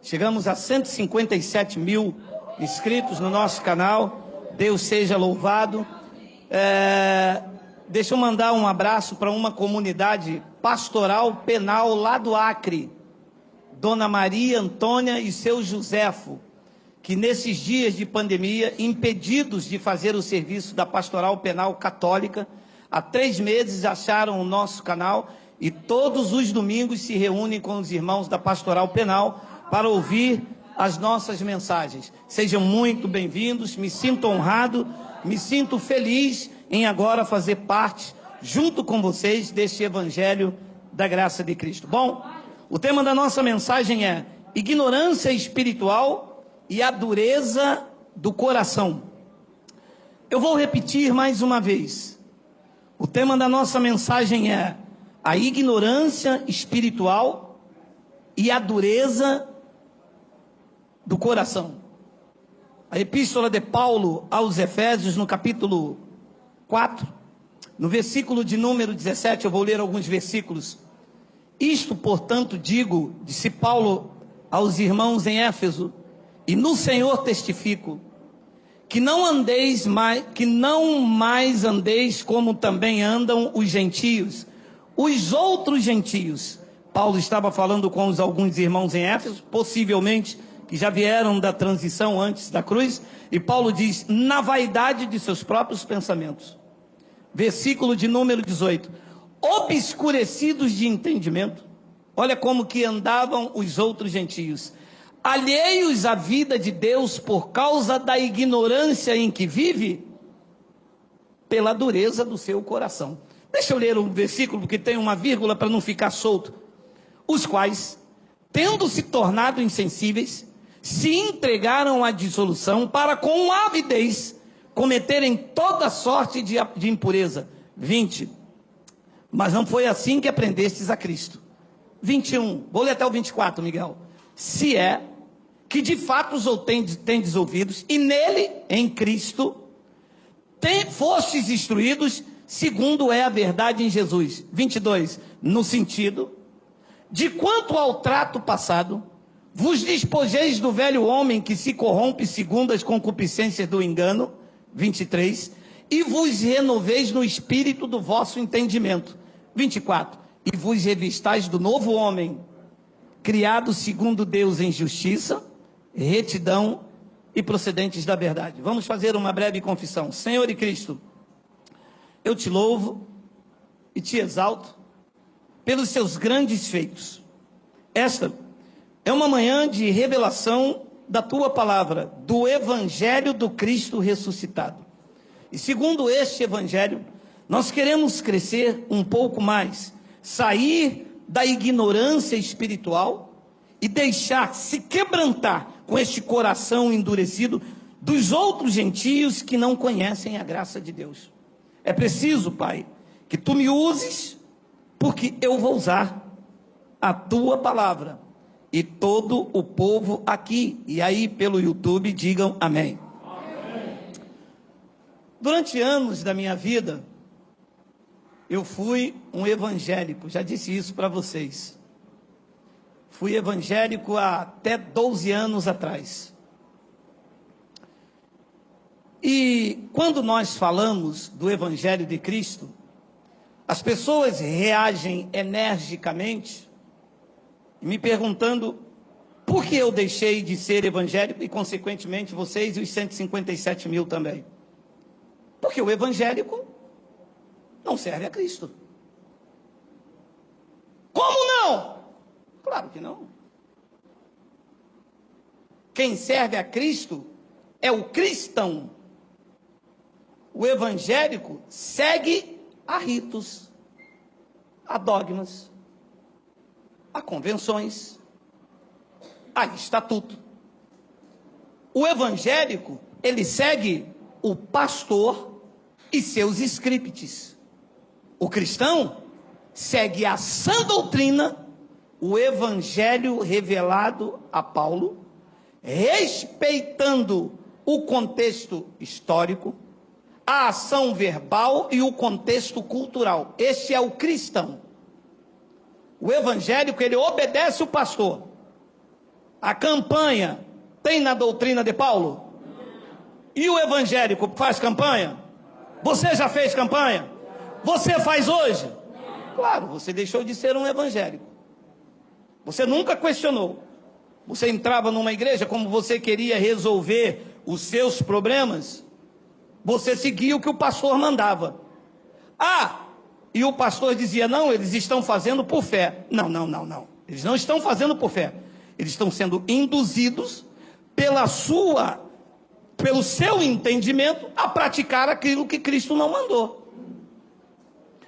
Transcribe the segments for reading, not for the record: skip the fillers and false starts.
Chegamos a 157 mil inscritos no nosso canal. Deus seja louvado. Deixa eu mandar um abraço para uma comunidade pastoral penal lá do Acre. Dona Maria Antônia e seu Josefo, que nesses dias de pandemia, impedidos de fazer o serviço da pastoral penal católica, há 3 meses acharam o nosso canal e todos os domingos se reúnem com os irmãos da pastoral penal para ouvir as nossas mensagens. Sejam muito bem-vindos, me sinto honrado, me sinto feliz em agora fazer parte, junto com vocês, deste Evangelho da Graça de Cristo. Bom, o tema da nossa mensagem é ignorância espiritual e a dureza do coração. Eu vou repetir mais uma vez. O tema da nossa mensagem é a ignorância espiritual e a dureza do coração. A epístola de Paulo aos Efésios, no capítulo 4, no versículo de número 17, eu vou ler alguns versículos. Isto, portanto, digo, disse Paulo aos irmãos em Éfeso, e no Senhor testifico, que não mais andeis como também andam os gentios, os outros gentios. Paulo estava falando com alguns irmãos em Éfeso, possivelmente que já vieram da transição antes da cruz, e Paulo diz, na vaidade de seus próprios pensamentos. Versículo de número 18, obscurecidos de entendimento. Olha como que andavam os outros gentios, alheios à vida de Deus por causa da ignorância em que vive, pela dureza do seu coração. Deixa eu ler um versículo, porque tem uma vírgula para não ficar solto. Os quais, tendo se tornado insensíveis, se entregaram à dissolução para com avidez cometerem toda sorte de impureza. 20. Mas não foi assim que aprendestes a Cristo. 21. Vou ler até o 24, Miguel. Se é que de fato os tendes ouvidos, e nele, em Cristo, fostes instruídos, segundo é a verdade em Jesus. 22. No sentido de quanto ao trato passado, vos despojeis do velho homem que se corrompe segundo as concupiscências do engano. 23. E vos renoveis no espírito do vosso entendimento. 24. E vos revistais do novo homem, criado segundo Deus em justiça, retidão e procedentes da verdade. Vamos fazer uma breve confissão. Senhor e Cristo, eu te louvo e te exalto pelos seus grandes feitos. Esta é uma manhã de revelação da tua palavra, do Evangelho do Cristo ressuscitado. E segundo este Evangelho, nós queremos crescer um pouco mais, sair da ignorância espiritual e deixar se quebrantar com este coração endurecido dos outros gentios que não conhecem a graça de Deus. É preciso, Pai, que tu me uses, porque eu vou usar a tua palavra. E todo o povo aqui, e aí pelo YouTube, digam amém. Amém. Durante anos da minha vida, eu fui um evangélico, já disse isso para vocês. Fui evangélico há até 12 anos atrás. E quando nós falamos do Evangelho de Cristo, as pessoas reagem energicamente, me perguntando por que eu deixei de ser evangélico e, consequentemente, vocês e os 157 mil também. Porque o evangélico não serve a Cristo. Como não? Claro que não. Quem serve a Cristo é o cristão. O evangélico segue a ritos, a dogmas, a convenções, a estatuto. O evangélico, ele segue o pastor e seus scripts. O cristão segue a sã doutrina, o evangelho revelado a Paulo, respeitando o contexto histórico, a ação verbal e o contexto cultural. Este é o cristão. O evangélico, ele obedece o pastor. A campanha tem na doutrina de Paulo? E o evangélico faz campanha? Você já fez campanha? Você faz hoje? Claro, você deixou de ser um evangélico. Você nunca questionou. Você entrava numa igreja como você queria resolver os seus problemas. Você seguia o que o pastor mandava. E o pastor dizia, não, eles estão fazendo por fé. Não. Eles não estão fazendo por fé. Eles estão sendo induzidos pelo seu entendimento a praticar aquilo que Cristo não mandou.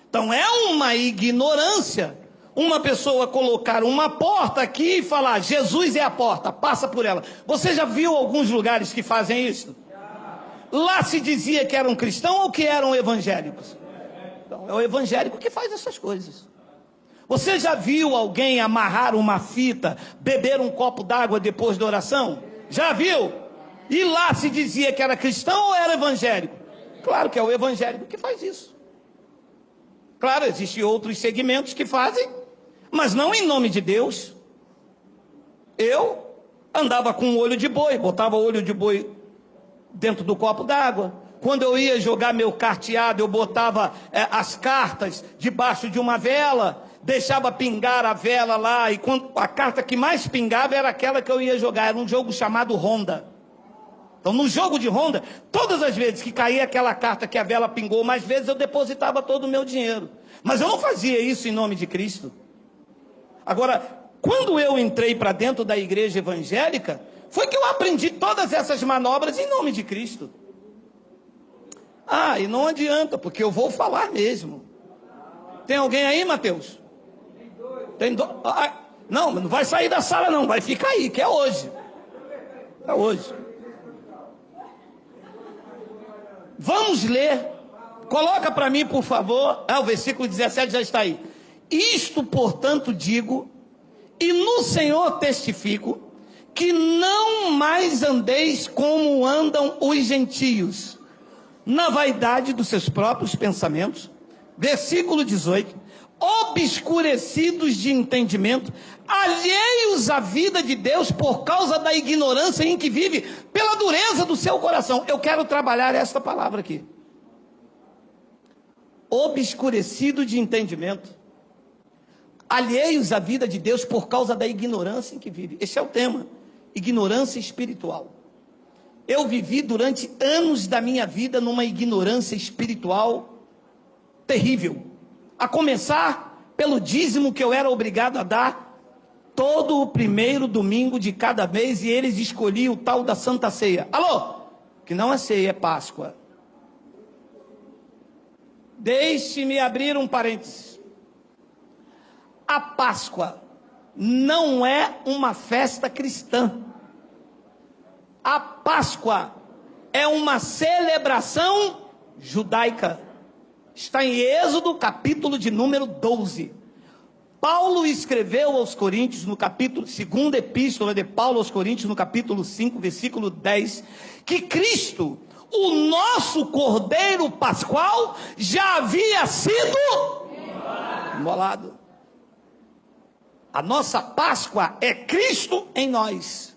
Então é uma ignorância uma pessoa colocar uma porta aqui e falar, Jesus é a porta, passa por ela. Você já viu alguns lugares que fazem isso? Lá se dizia que eram cristãos ou que eram evangélicos? Então, é o evangélico que faz essas coisas. Você já viu alguém amarrar uma fita, beber um copo d'água depois da oração? Já viu? E lá se dizia que era cristão ou era evangélico? Claro que é o evangélico que faz isso. Claro, existem outros segmentos que fazem, mas não em nome de Deus. Eu andava com um olho de boi, botava o olho de boi dentro do copo d'água. Quando eu ia jogar meu carteado, eu botava as cartas debaixo de uma vela, deixava pingar a vela lá, e quando a carta que mais pingava era aquela que eu ia jogar. Era um jogo chamado Ronda. Então, no jogo de Ronda, todas as vezes que caía aquela carta que a vela pingou, mais vezes eu depositava todo o meu dinheiro. Mas eu não fazia isso em nome de Cristo. Agora, quando eu entrei para dentro da igreja evangélica, foi que eu aprendi todas essas manobras em nome de Cristo. E não adianta, porque eu vou falar mesmo. Tem alguém aí, Mateus? Tem dois. Não vai sair da sala não, vai ficar aí, que é hoje. É hoje. Vamos ler. Coloca para mim, por favor. O versículo 17 já está aí. Isto, portanto, digo, e no Senhor testifico, que não mais andeis como andam os gentios, na vaidade dos seus próprios pensamentos. Versículo 18. Obscurecidos de entendimento, alheios à vida de Deus por causa da ignorância em que vive, pela dureza do seu coração. Eu quero trabalhar esta palavra aqui. Obscurecido de entendimento, alheios à vida de Deus por causa da ignorância em que vive. Esse é o tema, ignorância espiritual. Eu vivi durante anos da minha vida numa ignorância espiritual terrível. A começar pelo dízimo que eu era obrigado a dar todo o primeiro domingo de cada mês, e eles escolhiam o tal da Santa Ceia. Que não é ceia, é Páscoa. Deixe-me abrir um parênteses. A Páscoa não é uma festa cristã. A Páscoa é uma celebração judaica. Está em Êxodo, capítulo de número 12. Paulo escreveu aos Coríntios, no capítulo, segunda epístola de Paulo aos Coríntios, no capítulo 5, versículo 10, que Cristo, o nosso Cordeiro Pascual, já havia sido imolado. A nossa Páscoa é Cristo em nós.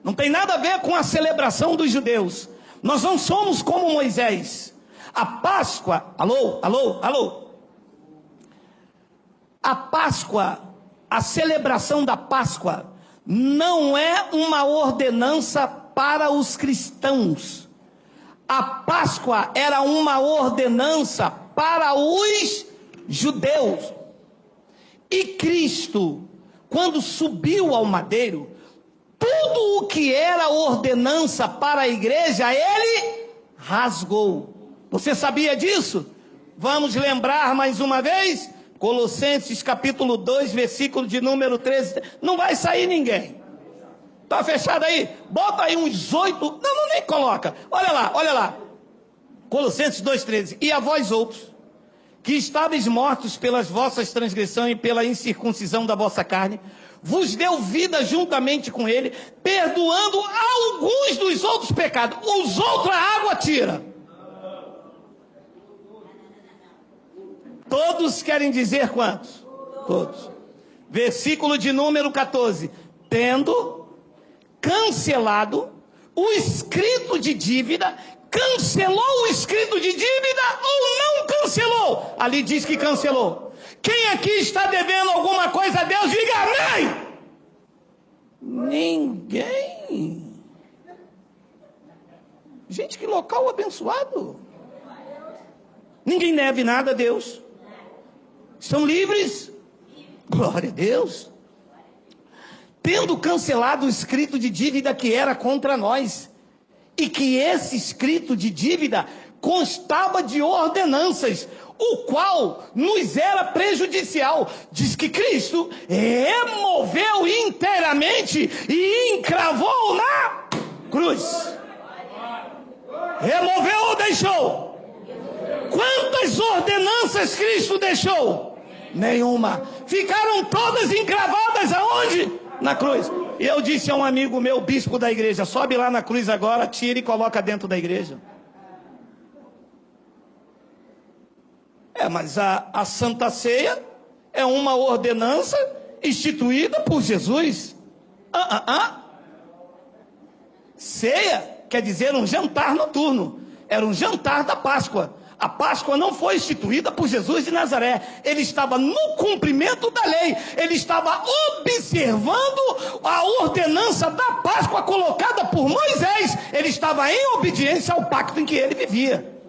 Não tem nada a ver com a celebração dos judeus. Nós não somos como Moisés. A Páscoa, alô? A Páscoa, a celebração da Páscoa, não é uma ordenança para os cristãos. A Páscoa era uma ordenança para os judeus. E Cristo, quando subiu ao madeiro, tudo o que era ordenança para a igreja, ele rasgou. Você sabia disso? Vamos lembrar mais uma vez? Colossenses capítulo 2, versículo de número 13. Não vai sair ninguém. Está fechado aí? Bota aí uns 8. Não, nem coloca. Olha lá. Colossenses 2,13. E a vós outros, que estáveis mortos pelas vossas transgressões e pela incircuncisão da vossa carne, vos deu vida juntamente com ele, perdoando alguns dos outros pecados. Os outros a água tira. Todos querem dizer quantos? Todos. Versículo de número 14. tendo cancelado o escrito de dívida. Cancelou o escrito de dívida ou não cancelou? Ali diz que cancelou. Quem aqui está devendo alguma coisa a Deus, diga amém. Ninguém. Gente, que local abençoado. Ninguém deve nada a Deus. Estão livres. Glória a Deus. Tendo cancelado o escrito de dívida que era contra nós, e que esse escrito de dívida constava de ordenanças, o qual nos era prejudicial. Diz que Cristo removeu inteiramente e encravou na cruz. Removeu ou deixou? Quantas ordenanças Cristo deixou? Nenhuma. Ficaram todas encravadas aonde? Na cruz. E eu disse a um amigo meu, bispo da igreja: sobe lá na cruz agora, tira e coloca dentro da igreja. Mas a Santa Ceia é uma ordenança instituída por Jesus. Ceia quer dizer um jantar noturno. Era um jantar da Páscoa. A Páscoa não foi instituída por Jesus de Nazaré. Ele estava no cumprimento da lei. Ele estava observando a ordenança da Páscoa colocada por Moisés. Ele estava em obediência ao pacto em que ele vivia.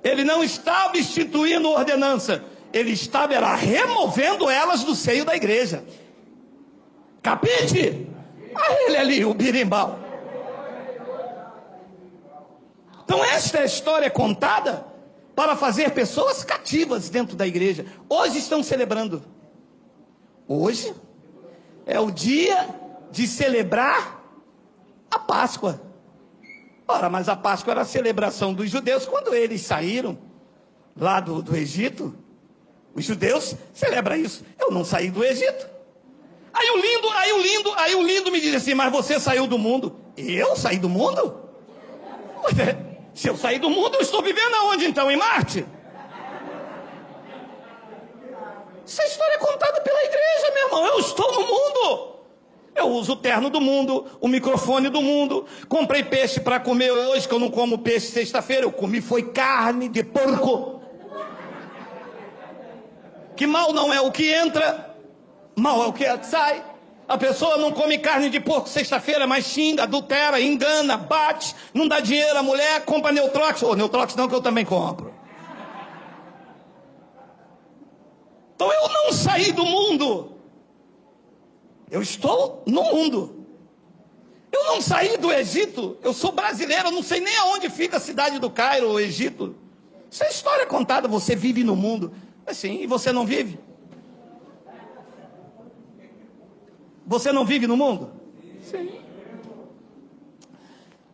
Ele não estava instituindo ordenança. Ele estava removendo elas do seio da igreja. Capite? A ele ali, o birimbau. Então esta história é contada para fazer pessoas cativas dentro da igreja. Hoje estão celebrando. Hoje é o dia de celebrar a Páscoa. Ora, mas a Páscoa era a celebração dos judeus quando eles saíram lá do Egito. Os judeus celebram isso. Eu não saí do Egito. Aí o lindo me diz assim: mas você saiu do mundo. Eu saí do mundo? Se eu sair do mundo, eu estou vivendo aonde então? Em Marte? Essa história é contada pela igreja, meu irmão. Eu estou no mundo. Eu uso o terno do mundo, o microfone do mundo. Comprei peixe para comer hoje, que eu não como peixe sexta-feira. Eu comi foi carne de porco. Que mal não é o que entra, mal é o que sai. A pessoa não come carne de porco sexta-feira, mas xinga, adultera, engana, bate, não dá dinheiro à mulher, compra Neutrox. Neutrox não, que eu também compro. Então eu não saí do mundo. Eu estou no mundo. Eu não saí do Egito. Eu sou brasileiro, eu não sei nem aonde fica a cidade do Cairo, o Egito. Isso é história contada, você vive no mundo. Assim, e você não vive? Você não vive no mundo? Sim.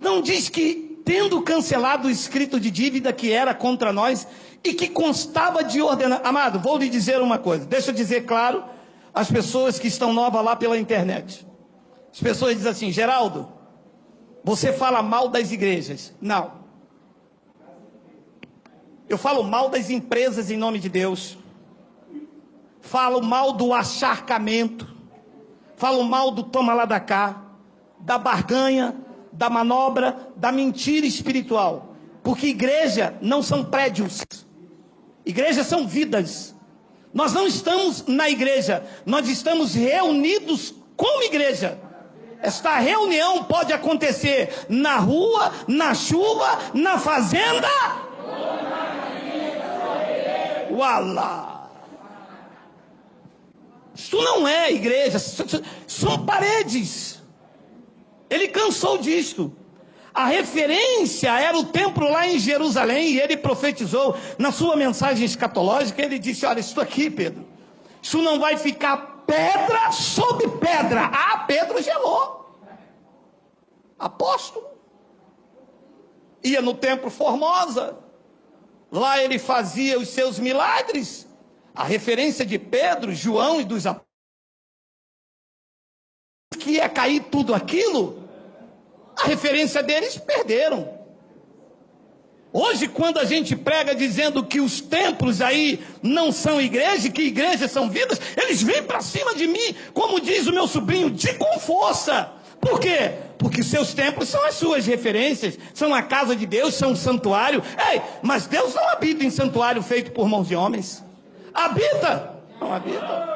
Não diz que, tendo cancelado o escrito de dívida que era contra nós e que constava de ordenar... Amado, vou lhe dizer uma coisa. Deixa eu dizer claro às pessoas que estão novas lá pela internet. As pessoas dizem assim: Geraldo, você fala mal das igrejas. Não. Eu falo mal das empresas em nome de Deus. Falo mal do acharcamento. Falo mal do toma lá da cá, da barganha, da manobra, da mentira espiritual. Porque igreja não são prédios. Igrejas são vidas. Nós não estamos na igreja, nós estamos reunidos como igreja. Esta reunião pode acontecer na rua, na chuva, na fazenda. Uala! Isso não é igreja, são paredes. Ele cansou disto. A referência era o templo lá em Jerusalém, e ele profetizou na sua mensagem escatológica. Ele disse: olha, isso aqui, Pedro, isso não vai ficar pedra sobre pedra. Pedro gelou. Apóstolo. Ia no templo Formosa, lá ele fazia os seus milagres. A referência de Pedro, João e dos apóstolos, que ia cair tudo aquilo, a referência deles perderam. Hoje, quando a gente prega dizendo que os templos aí não são igreja, que igrejas são vidas, eles vêm para cima de mim, como diz o meu sobrinho, com força. Por quê? Porque seus templos são as suas referências, são a casa de Deus, são um santuário. Ei, mas Deus não habita em santuário feito por mãos de homens. Habita? Não habita.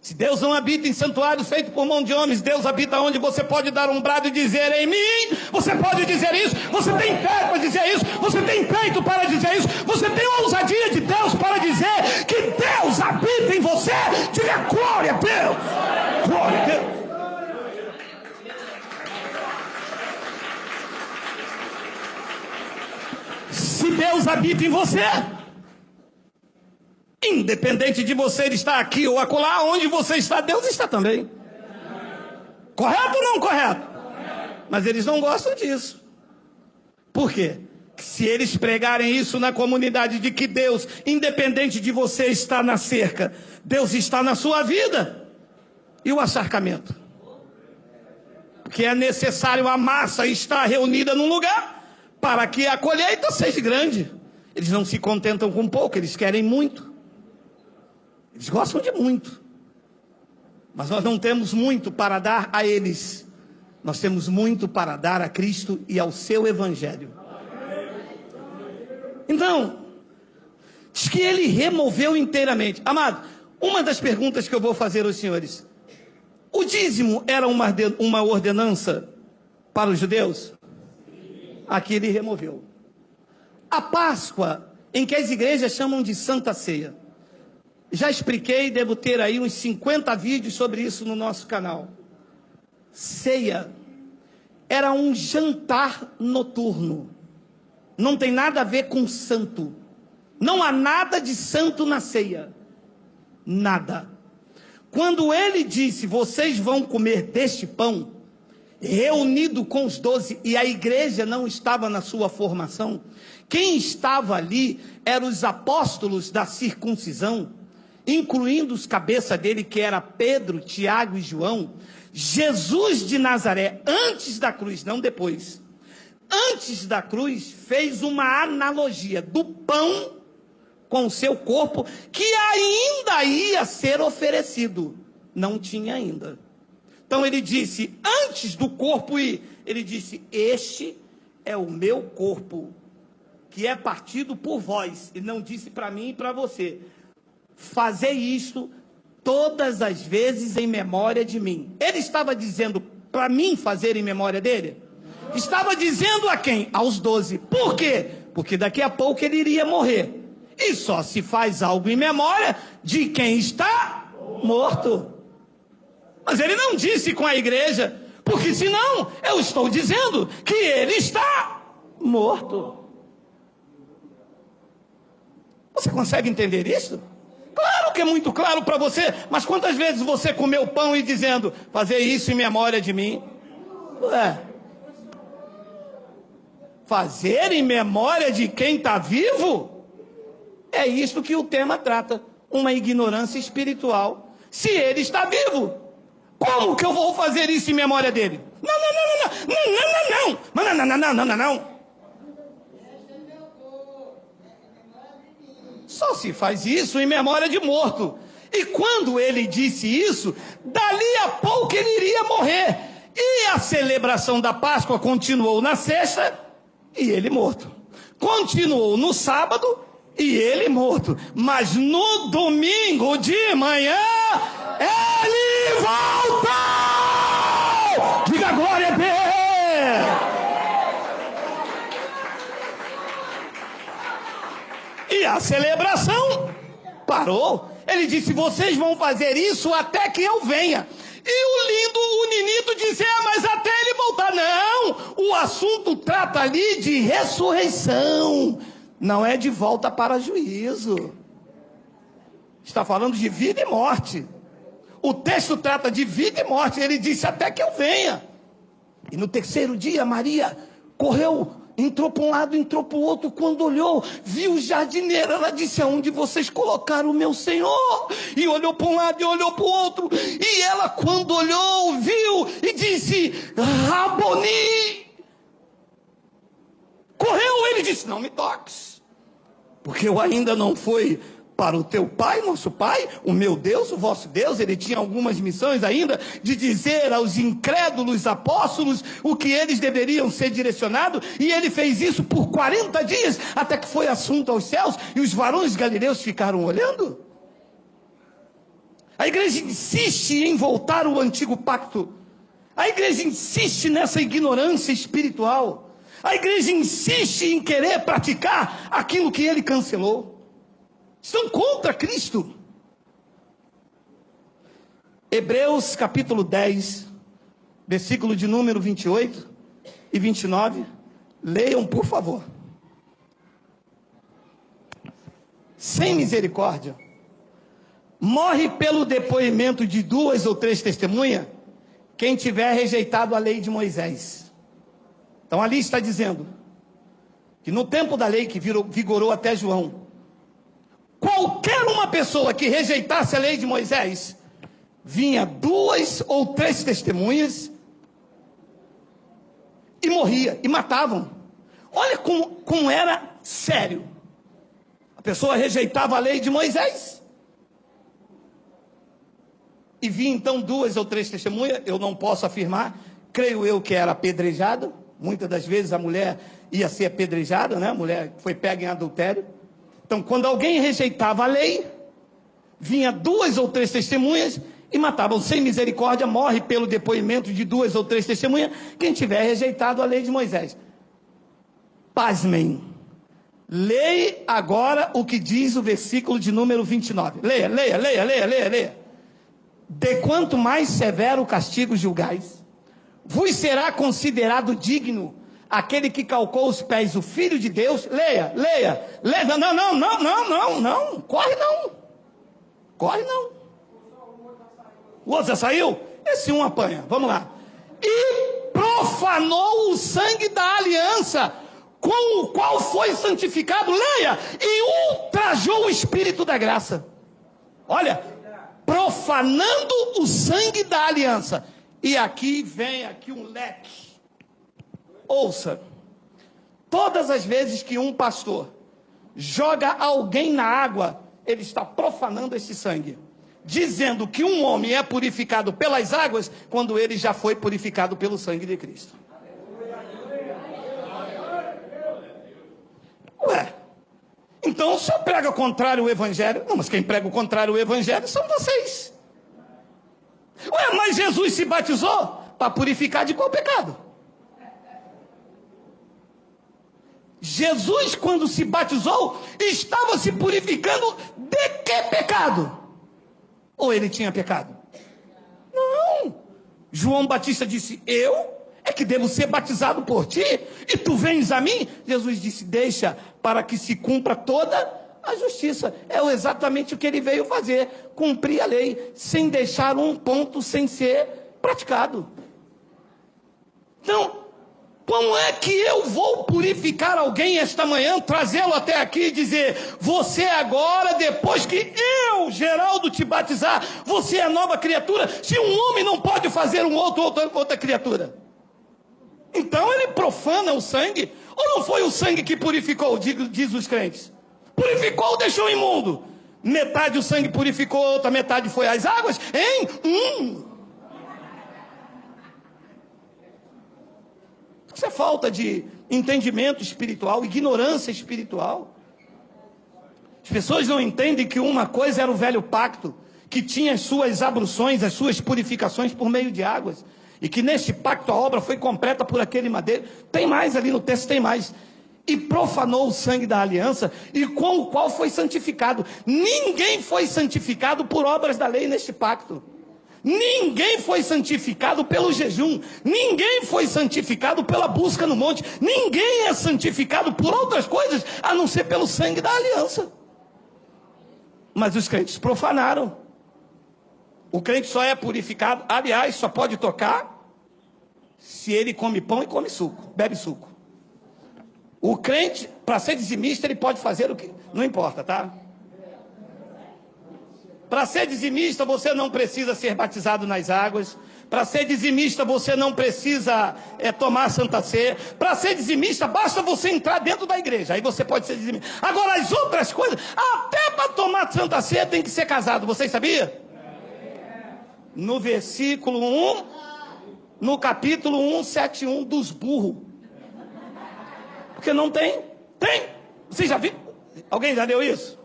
Se Deus não habita em santuário feito por mão de homens, Deus habita onde você pode dar um brado e dizer: em mim, você pode dizer isso, você tem fé para dizer isso, você tem peito para dizer isso, você tem ousadia de Deus para dizer que Deus habita em você. Diga glória a Deus, glória a Deus. Se Deus habita em você, independente de você estar aqui ou acolá, onde você está, Deus está também. Correto ou não correto? Mas eles não gostam disso. Por quê? Se eles pregarem isso na comunidade, de que Deus, independente de você estar na cerca, Deus está na sua vida, e o acharcamento? Porque é necessário a massa estar reunida num lugar para que a colheita seja grande. Eles não se contentam com pouco, eles querem muito. Eles gostam de muito. Mas nós não temos muito para dar a eles. Nós temos muito para dar a Cristo e ao seu Evangelho. Então, diz que ele removeu inteiramente. Amado, uma das perguntas que eu vou fazer aos senhores: o dízimo era uma ordenança para os judeus? Aqui ele removeu. A Páscoa, em que as igrejas chamam de Santa Ceia, já expliquei, devo ter aí uns 50 vídeos sobre isso no nosso canal. Ceia era um jantar noturno. Não tem nada a ver com santo. Não há nada de santo na ceia. Nada. Quando ele disse: vocês vão comer deste pão, reunido com os 12, e a igreja não estava na sua formação, quem estava ali eram os apóstolos da circuncisão, incluindo os cabeças dele, que era Pedro, Tiago e João. Jesus de Nazaré, antes da cruz, não depois, antes da cruz, fez uma analogia do pão com o seu corpo, que ainda ia ser oferecido. Não tinha ainda. Então ele disse, antes do corpo ir, ele disse: este é o meu corpo, que é partido por vós. Ele não disse para mim e para você: fazei isto todas as vezes em memória de mim. Ele estava dizendo para mim fazer em memória dele? Estava dizendo a quem? Aos 12. Por quê? Porque daqui a pouco ele iria morrer. E só se faz algo em memória de quem está morto. Mas ele não disse com a igreja, porque senão eu estou dizendo que ele está morto. Você consegue entender isso? Claro que é muito claro para você, mas quantas vezes você comeu pão e dizendo: fazer isso em memória de mim? Fazer em memória de quem está vivo? É isso que o tema trata, uma ignorância espiritual. Se ele está vivo, como que eu vou fazer isso em memória dele? Não. Só se faz isso em memória de morto. E quando ele disse isso, dali a pouco ele iria morrer. E a celebração da Páscoa continuou na sexta, e ele morto. Continuou no sábado, e ele morto. Mas no domingo de manhã, ele voltou! Diga glória a Deus! E a celebração parou. Ele disse: vocês vão fazer isso até que eu venha. E o Ninito disse: mas até ele voltar. Não, o assunto trata ali de ressurreição, não é de volta para juízo. Está falando de vida e morte. O texto trata de vida e morte. Ele disse: até que eu venha. E no terceiro dia, Maria correu, entrou para um lado, entrou para o outro. Quando olhou, viu o jardineiro. Ela disse: aonde vocês colocaram o meu Senhor? E olhou para um lado e olhou para o outro. E ela, quando olhou, viu e disse: Raboni. morreu. Ele disse, não me toques, porque eu ainda não fui para o teu pai, nosso pai, o meu Deus, o vosso Deus. Ele tinha algumas missões ainda de dizer aos incrédulos apóstolos o que eles deveriam ser direcionados, e ele fez isso por 40 dias, até que foi assunto aos céus, e os varões galileus ficaram olhando. A igreja insiste em voltar ao antigo pacto. A igreja insiste nessa ignorância espiritual. A igreja insiste em querer praticar aquilo que ele cancelou. Estão contra Cristo. Hebreus capítulo 10, versículo de número 28 e 29. Leiam, por favor. Sem misericórdia, morre pelo depoimento de 2 ou 3 testemunhas quem tiver rejeitado a lei de Moisés. Então ali está dizendo que no tempo da lei que vigorou até João, qualquer uma pessoa que rejeitasse a lei de Moisés, vinha 2 ou 3 testemunhas e morria, e matavam. Olha como era sério. A pessoa rejeitava a lei de Moisés, e vinha então 2 ou 3 testemunhas, eu não posso afirmar, creio eu que era apedrejada. Muitas das vezes a mulher ia ser apedrejada, né? A mulher foi pega em adultério. Então, quando alguém rejeitava a lei, vinha 2 ou 3 testemunhas e matavam. Sem misericórdia, morre pelo depoimento de 2 ou 3 testemunhas quem tiver rejeitado a lei de Moisés. Pasmem. Leia agora o que diz o versículo de número 29. Leia. De quanto mais severo castigo julgais, vos será considerado digno aquele que calcou os pés, o Filho de Deus. Leia. Não. Corre não. O outro já saiu? Esse um apanha. Vamos lá. E profanou o sangue da aliança, com o qual foi santificado. Leia. E ultrajou o Espírito da graça. Olha, profanando o sangue da aliança. E aqui vem um leque. Ouça, todas as vezes que um pastor joga alguém na água, ele está profanando esse sangue, dizendo que um homem é purificado pelas águas, quando ele já foi purificado pelo sangue de Cristo. Ué, então o senhor prega contrário ao evangelho? Não, mas quem prega o contrário ao evangelho são vocês. Ué, mas Jesus se batizou para purificar de qual pecado? Jesus, quando se batizou, estava se purificando de que pecado? Ou ele tinha pecado? Não. João Batista disse, eu é que devo ser batizado por ti, e tu vens a mim? Jesus disse, deixa, para que se cumpra toda a justiça. É exatamente o que ele veio fazer, cumprir a lei, sem deixar um ponto sem ser praticado. Então, como é que eu vou purificar alguém esta manhã, trazê-lo até aqui e dizer, você agora, depois que eu, Geraldo, te batizar, você é nova criatura, se um homem não pode fazer outra criatura? Então ele profana o sangue, ou não foi o sangue que purificou, diz os crentes? Purificou ou deixou imundo? Metade o sangue purificou, outra metade foi às águas, hein? Isso é falta de entendimento espiritual, ignorância espiritual. As pessoas não entendem que uma coisa era o velho pacto, que tinha as suas abluções, as suas purificações por meio de águas, e que neste pacto a obra foi completa por aquele madeiro. Tem mais ali no texto, tem mais. E profanou o sangue da aliança, e com o qual foi santificado. Ninguém foi santificado por obras da lei neste pacto. Ninguém foi santificado pelo jejum, ninguém foi santificado pela busca no monte, ninguém é santificado por outras coisas, a não ser pelo sangue da aliança. Mas os crentes profanaram. O crente só é purificado, aliás, só pode tocar se ele come pão e come suco, bebe suco. O crente, para ser dizimista, ele pode fazer o que... Não importa, tá? Para ser dizimista, você não precisa ser batizado nas águas. Para ser dizimista, você não precisa tomar Santa Ceia. Para ser dizimista, basta você entrar dentro da igreja. Aí você pode ser dizimista. Agora, as outras coisas, até para tomar Santa Ceia tem que ser casado. Vocês sabiam? No versículo 1, no capítulo 171 dos burros. Porque não tem? Tem. Você já viu? Alguém já deu isso?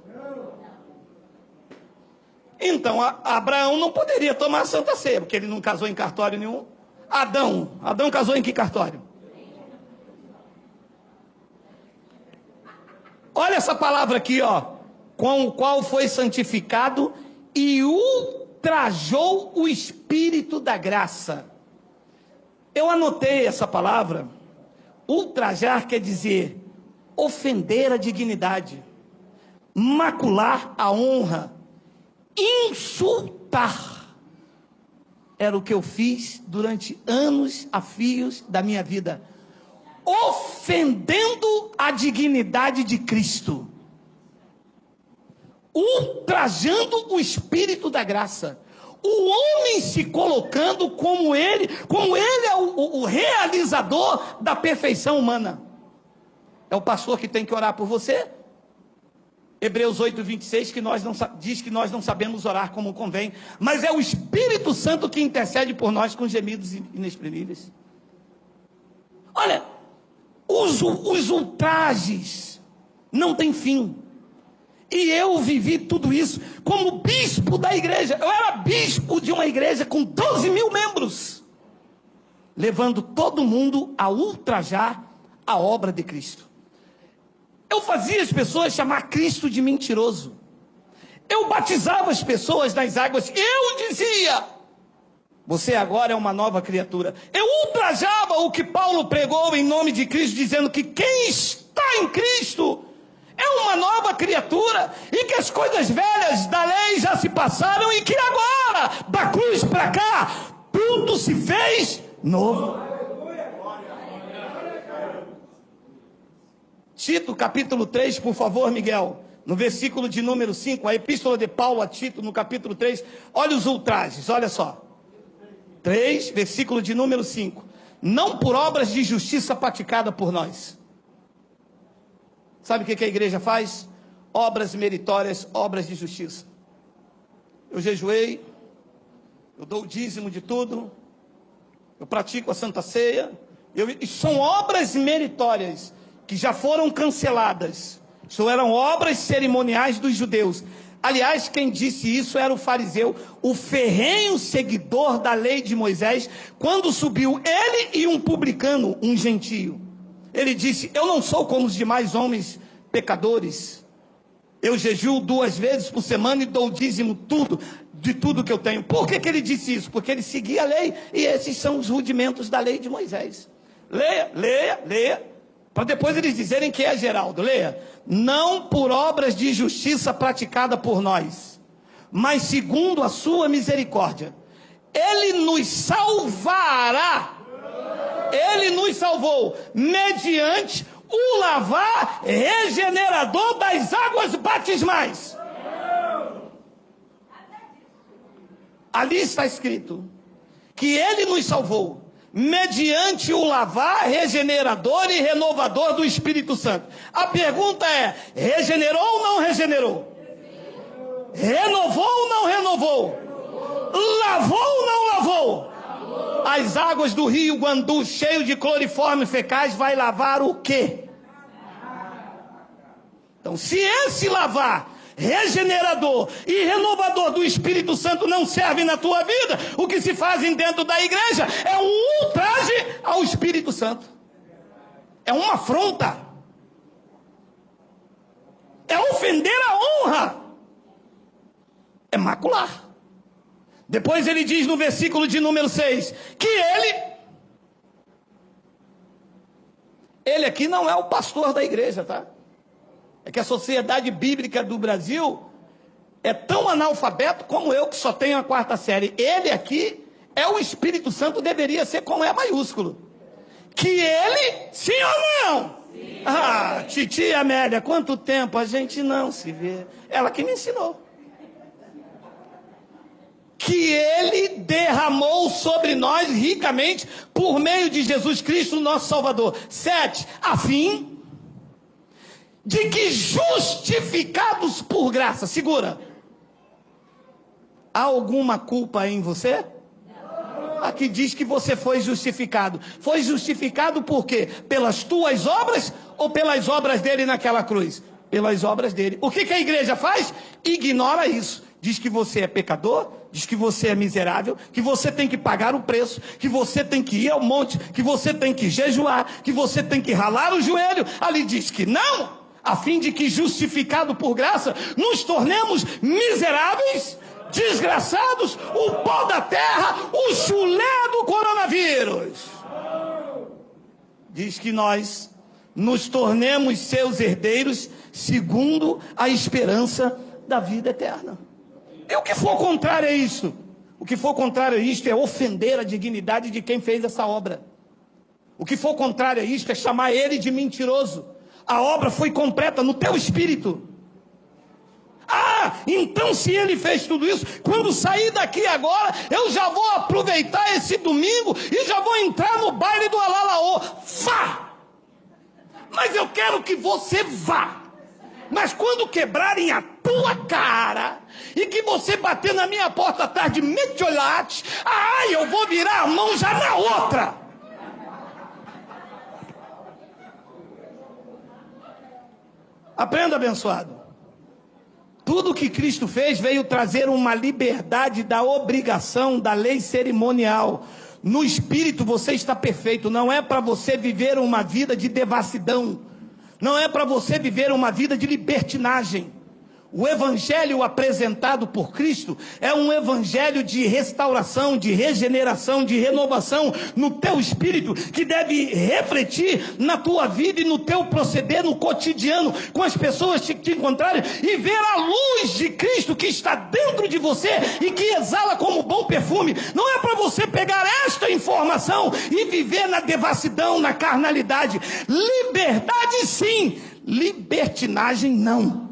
Então, Abraão não poderia tomar Santa Ceia, porque ele não casou em cartório nenhum. Adão casou em que cartório? Olha essa palavra aqui, ó. Com o qual foi santificado e ultrajou o Espírito da graça. Eu anotei essa palavra. Ultrajar quer dizer ofender a dignidade, macular a honra, insultar. Era o que eu fiz durante anos a fios da minha vida, ofendendo a dignidade de Cristo, ultrajando o Espírito da graça, o homem se colocando como ele é o realizador da perfeição humana. É o pastor que tem que orar por você. Hebreus 8:26 diz que nós não sabemos orar como convém, mas é o Espírito Santo que intercede por nós com gemidos inexprimíveis. Olha, os ultrajes não têm fim. E eu vivi tudo isso como bispo da igreja. Eu era bispo de uma igreja com 12 mil membros, levando todo mundo a ultrajar a obra de Cristo. Eu fazia as pessoas chamar Cristo de mentiroso. Eu batizava as pessoas nas águas. Eu dizia: você agora é uma nova criatura. Eu ultrajava o que Paulo pregou em nome de Cristo, dizendo que quem está em Cristo é uma nova criatura, e que as coisas velhas da lei já se passaram, e que agora, da cruz para cá, tudo se fez novo. Tito, capítulo 3, por favor, Miguel. No versículo de número 5, a epístola de Paulo a Tito, no capítulo 3. Olha os ultrajes, olha só. 3, versículo de número 5. Não por obras de justiça praticada por nós. Sabe o que a igreja faz? Obras meritórias, obras de justiça. Eu jejuei, eu dou o dízimo de tudo, eu pratico a Santa Ceia. São obras meritórias que já foram canceladas. Isso eram obras cerimoniais dos judeus. Aliás, quem disse isso era o fariseu, o ferrenho seguidor da lei de Moisés, quando subiu ele e um publicano, um gentio. Ele disse: eu não sou como os demais homens pecadores. Eu jejuo 2 vezes por semana e dou o dízimo de tudo que eu tenho. Por que ele disse isso? Porque ele seguia a lei, e esses são os rudimentos da lei de Moisés. Leia. Para depois eles dizerem que é Geraldo. Leia. Não por obras de justiça praticada por nós, mas segundo a sua misericórdia. Ele nos salvará. Ele nos salvou mediante o lavar regenerador das águas batismais. Ali está escrito que ele nos salvou mediante o lavar regenerador e renovador do Espírito Santo. A pergunta é: regenerou ou não regenerou? Renovou ou não renovou? Lavou ou não lavou? As águas do rio Guandu, cheio de cloriformes fecais, vai lavar o quê? Então, se esse lavar regenerador e renovador do Espírito Santo não serve na tua vida, o que se fazem dentro da igreja é um ultraje ao Espírito Santo. É uma afronta. É ofender a honra. É macular. Depois ele diz no versículo de número 6, que ele aqui não é o pastor da igreja, tá? É que a sociedade bíblica do Brasil é tão analfabeto como eu, que só tenho a 4ª série. Ele aqui é o Espírito Santo, deveria ser com E maiúsculo. Que ele, sim ou não? Sim. Ah, titia Amélia, quanto tempo a gente não se vê. Ela que me ensinou. que ele derramou sobre nós ricamente por meio de Jesus Cristo, nosso Salvador. 7, a fim de que justificados por graça, segura, há alguma culpa em você? Aqui diz que você foi justificado. Foi justificado por quê? Pelas tuas obras ou pelas obras dele naquela cruz? Pelas obras dele. O que a igreja faz? Ignora isso. Diz que você é pecador, diz que você é miserável, que você tem que pagar o preço, que você tem que ir ao monte, que você tem que jejuar, que você tem que ralar o joelho. Ali diz que não, a fim de que justificado por graça, nos tornemos miseráveis, desgraçados, o pó da terra, o chulé do coronavírus. Diz que nós nos tornemos seus herdeiros segundo a esperança da vida eterna. E o que for contrário a isso? O que for contrário a isto é ofender a dignidade de quem fez essa obra. O que for contrário a isto é chamar ele de mentiroso. A obra foi completa no teu espírito. Ah, então se ele fez tudo isso, quando sair daqui agora, eu já vou aproveitar esse domingo e já vou entrar no baile do Alalaô. Vá! Mas eu quero que você vá. Mas quando quebrarem a tua cara e que você bater na minha porta à tarde, metiolate, eu vou virar a mão já na outra. Aprenda, abençoado. Tudo que Cristo fez veio trazer uma liberdade da obrigação da lei cerimonial. No espírito você está perfeito. Não é para você viver uma vida de devassidão. Não é para você viver uma vida de libertinagem. O evangelho apresentado por Cristo é um evangelho de restauração, de regeneração, de renovação no teu espírito, que deve refletir na tua vida e no teu proceder no cotidiano, com as pessoas que te encontrarem, e ver a luz de Cristo que está dentro de você e que exala como bom perfume. Não é para você pegar esta informação e viver na devassidão, na carnalidade. Liberdade sim, libertinagem não.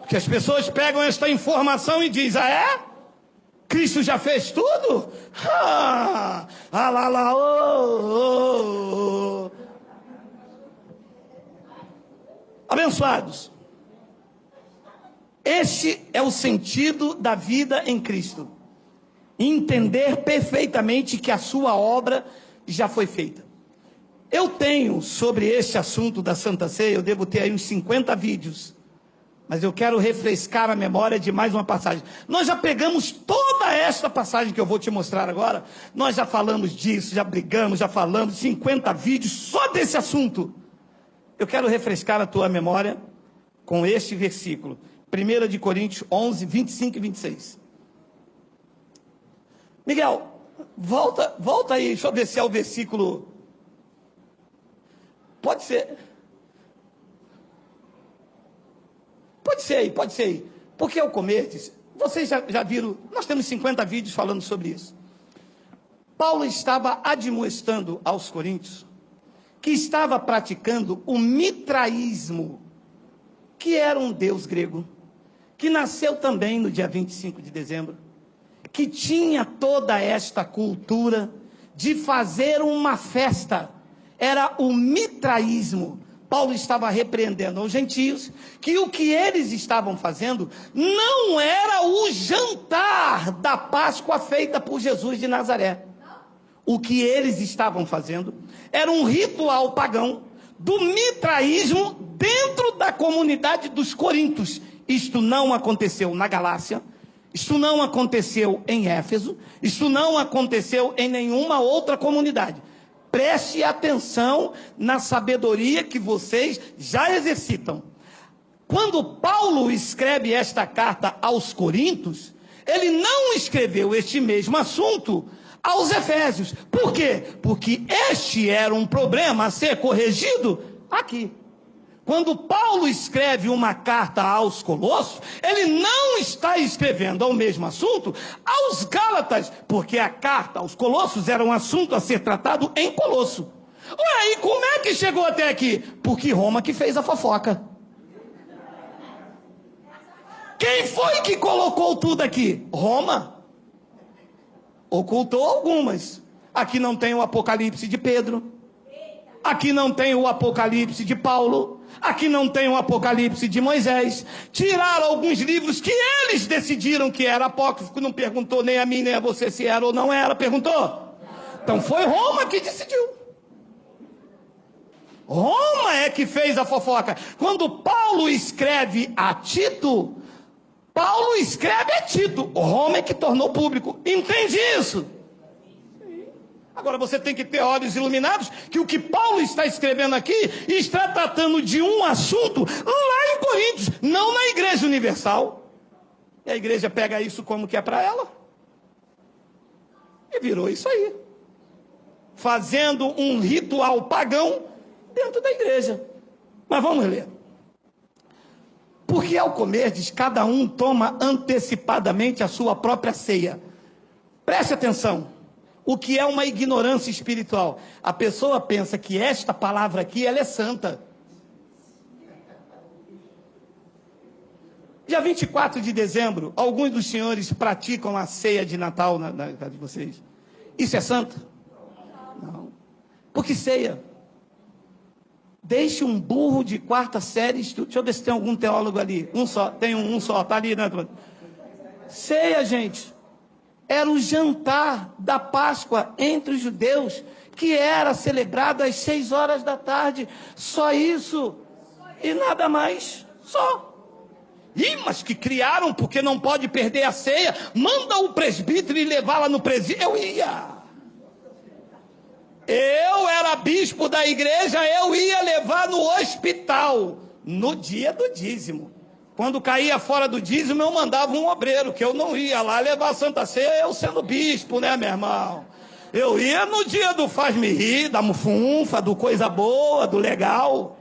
Que as pessoas pegam esta informação e dizem, Cristo já fez tudo? Abençoados, este é o sentido da vida em Cristo. Entender perfeitamente que a sua obra já foi feita. Eu tenho sobre este assunto da Santa Ceia, eu devo ter aí uns 50 vídeos. Mas eu quero refrescar a memória de mais uma passagem. Nós já pegamos toda esta passagem que eu vou te mostrar agora. Nós já falamos disso, já brigamos, já falamos 50 vídeos só desse assunto. Eu quero refrescar a tua memória com este versículo. 1 de Coríntios 11, 25 e 26. Miguel, volta aí, deixa eu ver se é o versículo. Pode ser. Pode ser aí. Porque ao comer, vocês já viram, nós temos 50 vídeos falando sobre isso. Paulo estava admoestando aos coríntios que estava praticando o mitraísmo, que era um deus grego, que nasceu também no dia 25 de dezembro, que tinha toda esta cultura de fazer uma festa. Era o mitraísmo. Paulo estava repreendendo aos gentios que o que eles estavam fazendo não era o jantar da Páscoa feita por Jesus de Nazaré. O que eles estavam fazendo era um ritual pagão do mitraísmo dentro da comunidade dos coríntios. Isto não aconteceu na Galácia, isto não aconteceu em Éfeso, isto não aconteceu em nenhuma outra comunidade. Preste atenção na sabedoria que vocês já exercitam. Quando Paulo escreve esta carta aos Coríntios, ele não escreveu este mesmo assunto aos Efésios. Por quê? Porque este era um problema a ser corrigido aqui. Quando Paulo escreve uma carta aos Colossos, ele não está escrevendo ao mesmo assunto aos Gálatas, porque a carta aos Colossos era um assunto a ser tratado em Colosso. Ué, e como é que chegou até aqui? Porque Roma que fez a fofoca. Quem foi que colocou tudo aqui? Roma. Ocultou algumas. Aqui não tem o Apocalipse de Pedro. Aqui não tem o Apocalipse de Paulo. Aqui não tem o Apocalipse de Moisés. Tiraram alguns livros que eles decidiram que era apócrifo. Não perguntou nem a mim nem a você se era ou não era. Perguntou? Então foi Roma que decidiu. Roma é que fez a fofoca. Quando Paulo escreve a Tito, Paulo escreve a Tito. Roma é que tornou público. Entende isso? Agora você tem que ter olhos iluminados, que o que Paulo está escrevendo aqui está tratando de um assunto lá em Coríntios, não na Igreja Universal. E a igreja pega isso como que é para ela. E virou isso aí. Fazendo um ritual pagão dentro da igreja. Mas vamos ler. Porque ao comerdes, cada um toma antecipadamente a sua própria ceia. Preste atenção. O que é uma ignorância espiritual? A pessoa pensa que esta palavra aqui, ela é santa. Dia 24 de dezembro, alguns dos senhores praticam a ceia de Natal na casa de vocês. Isso é santo? Não. Porque ceia. Deixe um burro de quarta série. Deixa eu ver se tem algum teólogo ali. Um só, tem um só, tá ali, né? Ceia, gente. Era o jantar da Páscoa entre os judeus, que era celebrado às 6 horas da tarde. Só isso. E nada mais. Só. Ih, mas que criaram porque não pode perder a ceia. Manda o presbítero e levá-la no presídio. Eu ia. Eu era bispo da igreja, eu ia levar no hospital, no dia do dízimo. Quando caía fora do dízimo, eu mandava um obreiro, que eu não ia lá levar a Santa Ceia, eu sendo bispo, né, meu irmão? Eu ia no dia do faz-me rir, da mufunfa, do coisa boa, do legal.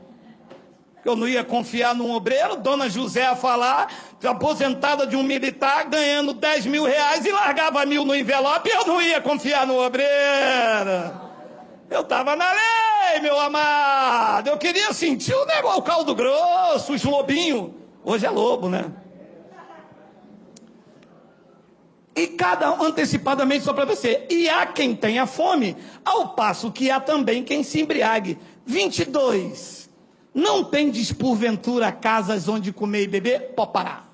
Eu não ia confiar num obreiro, Dona José falar, aposentada de um militar, ganhando 10 mil reais e largava 1.000 no envelope, eu não ia confiar no obreiro. Eu estava na lei, meu amado. Eu queria sentir o negócio, o caldo grosso, os lobinhos. Hoje é lobo, né? E cada um antecipadamente só para você. E há quem tenha fome, ao passo que há também quem se embriague. 22. Não tendes porventura casas onde comer e beber? Pode parar.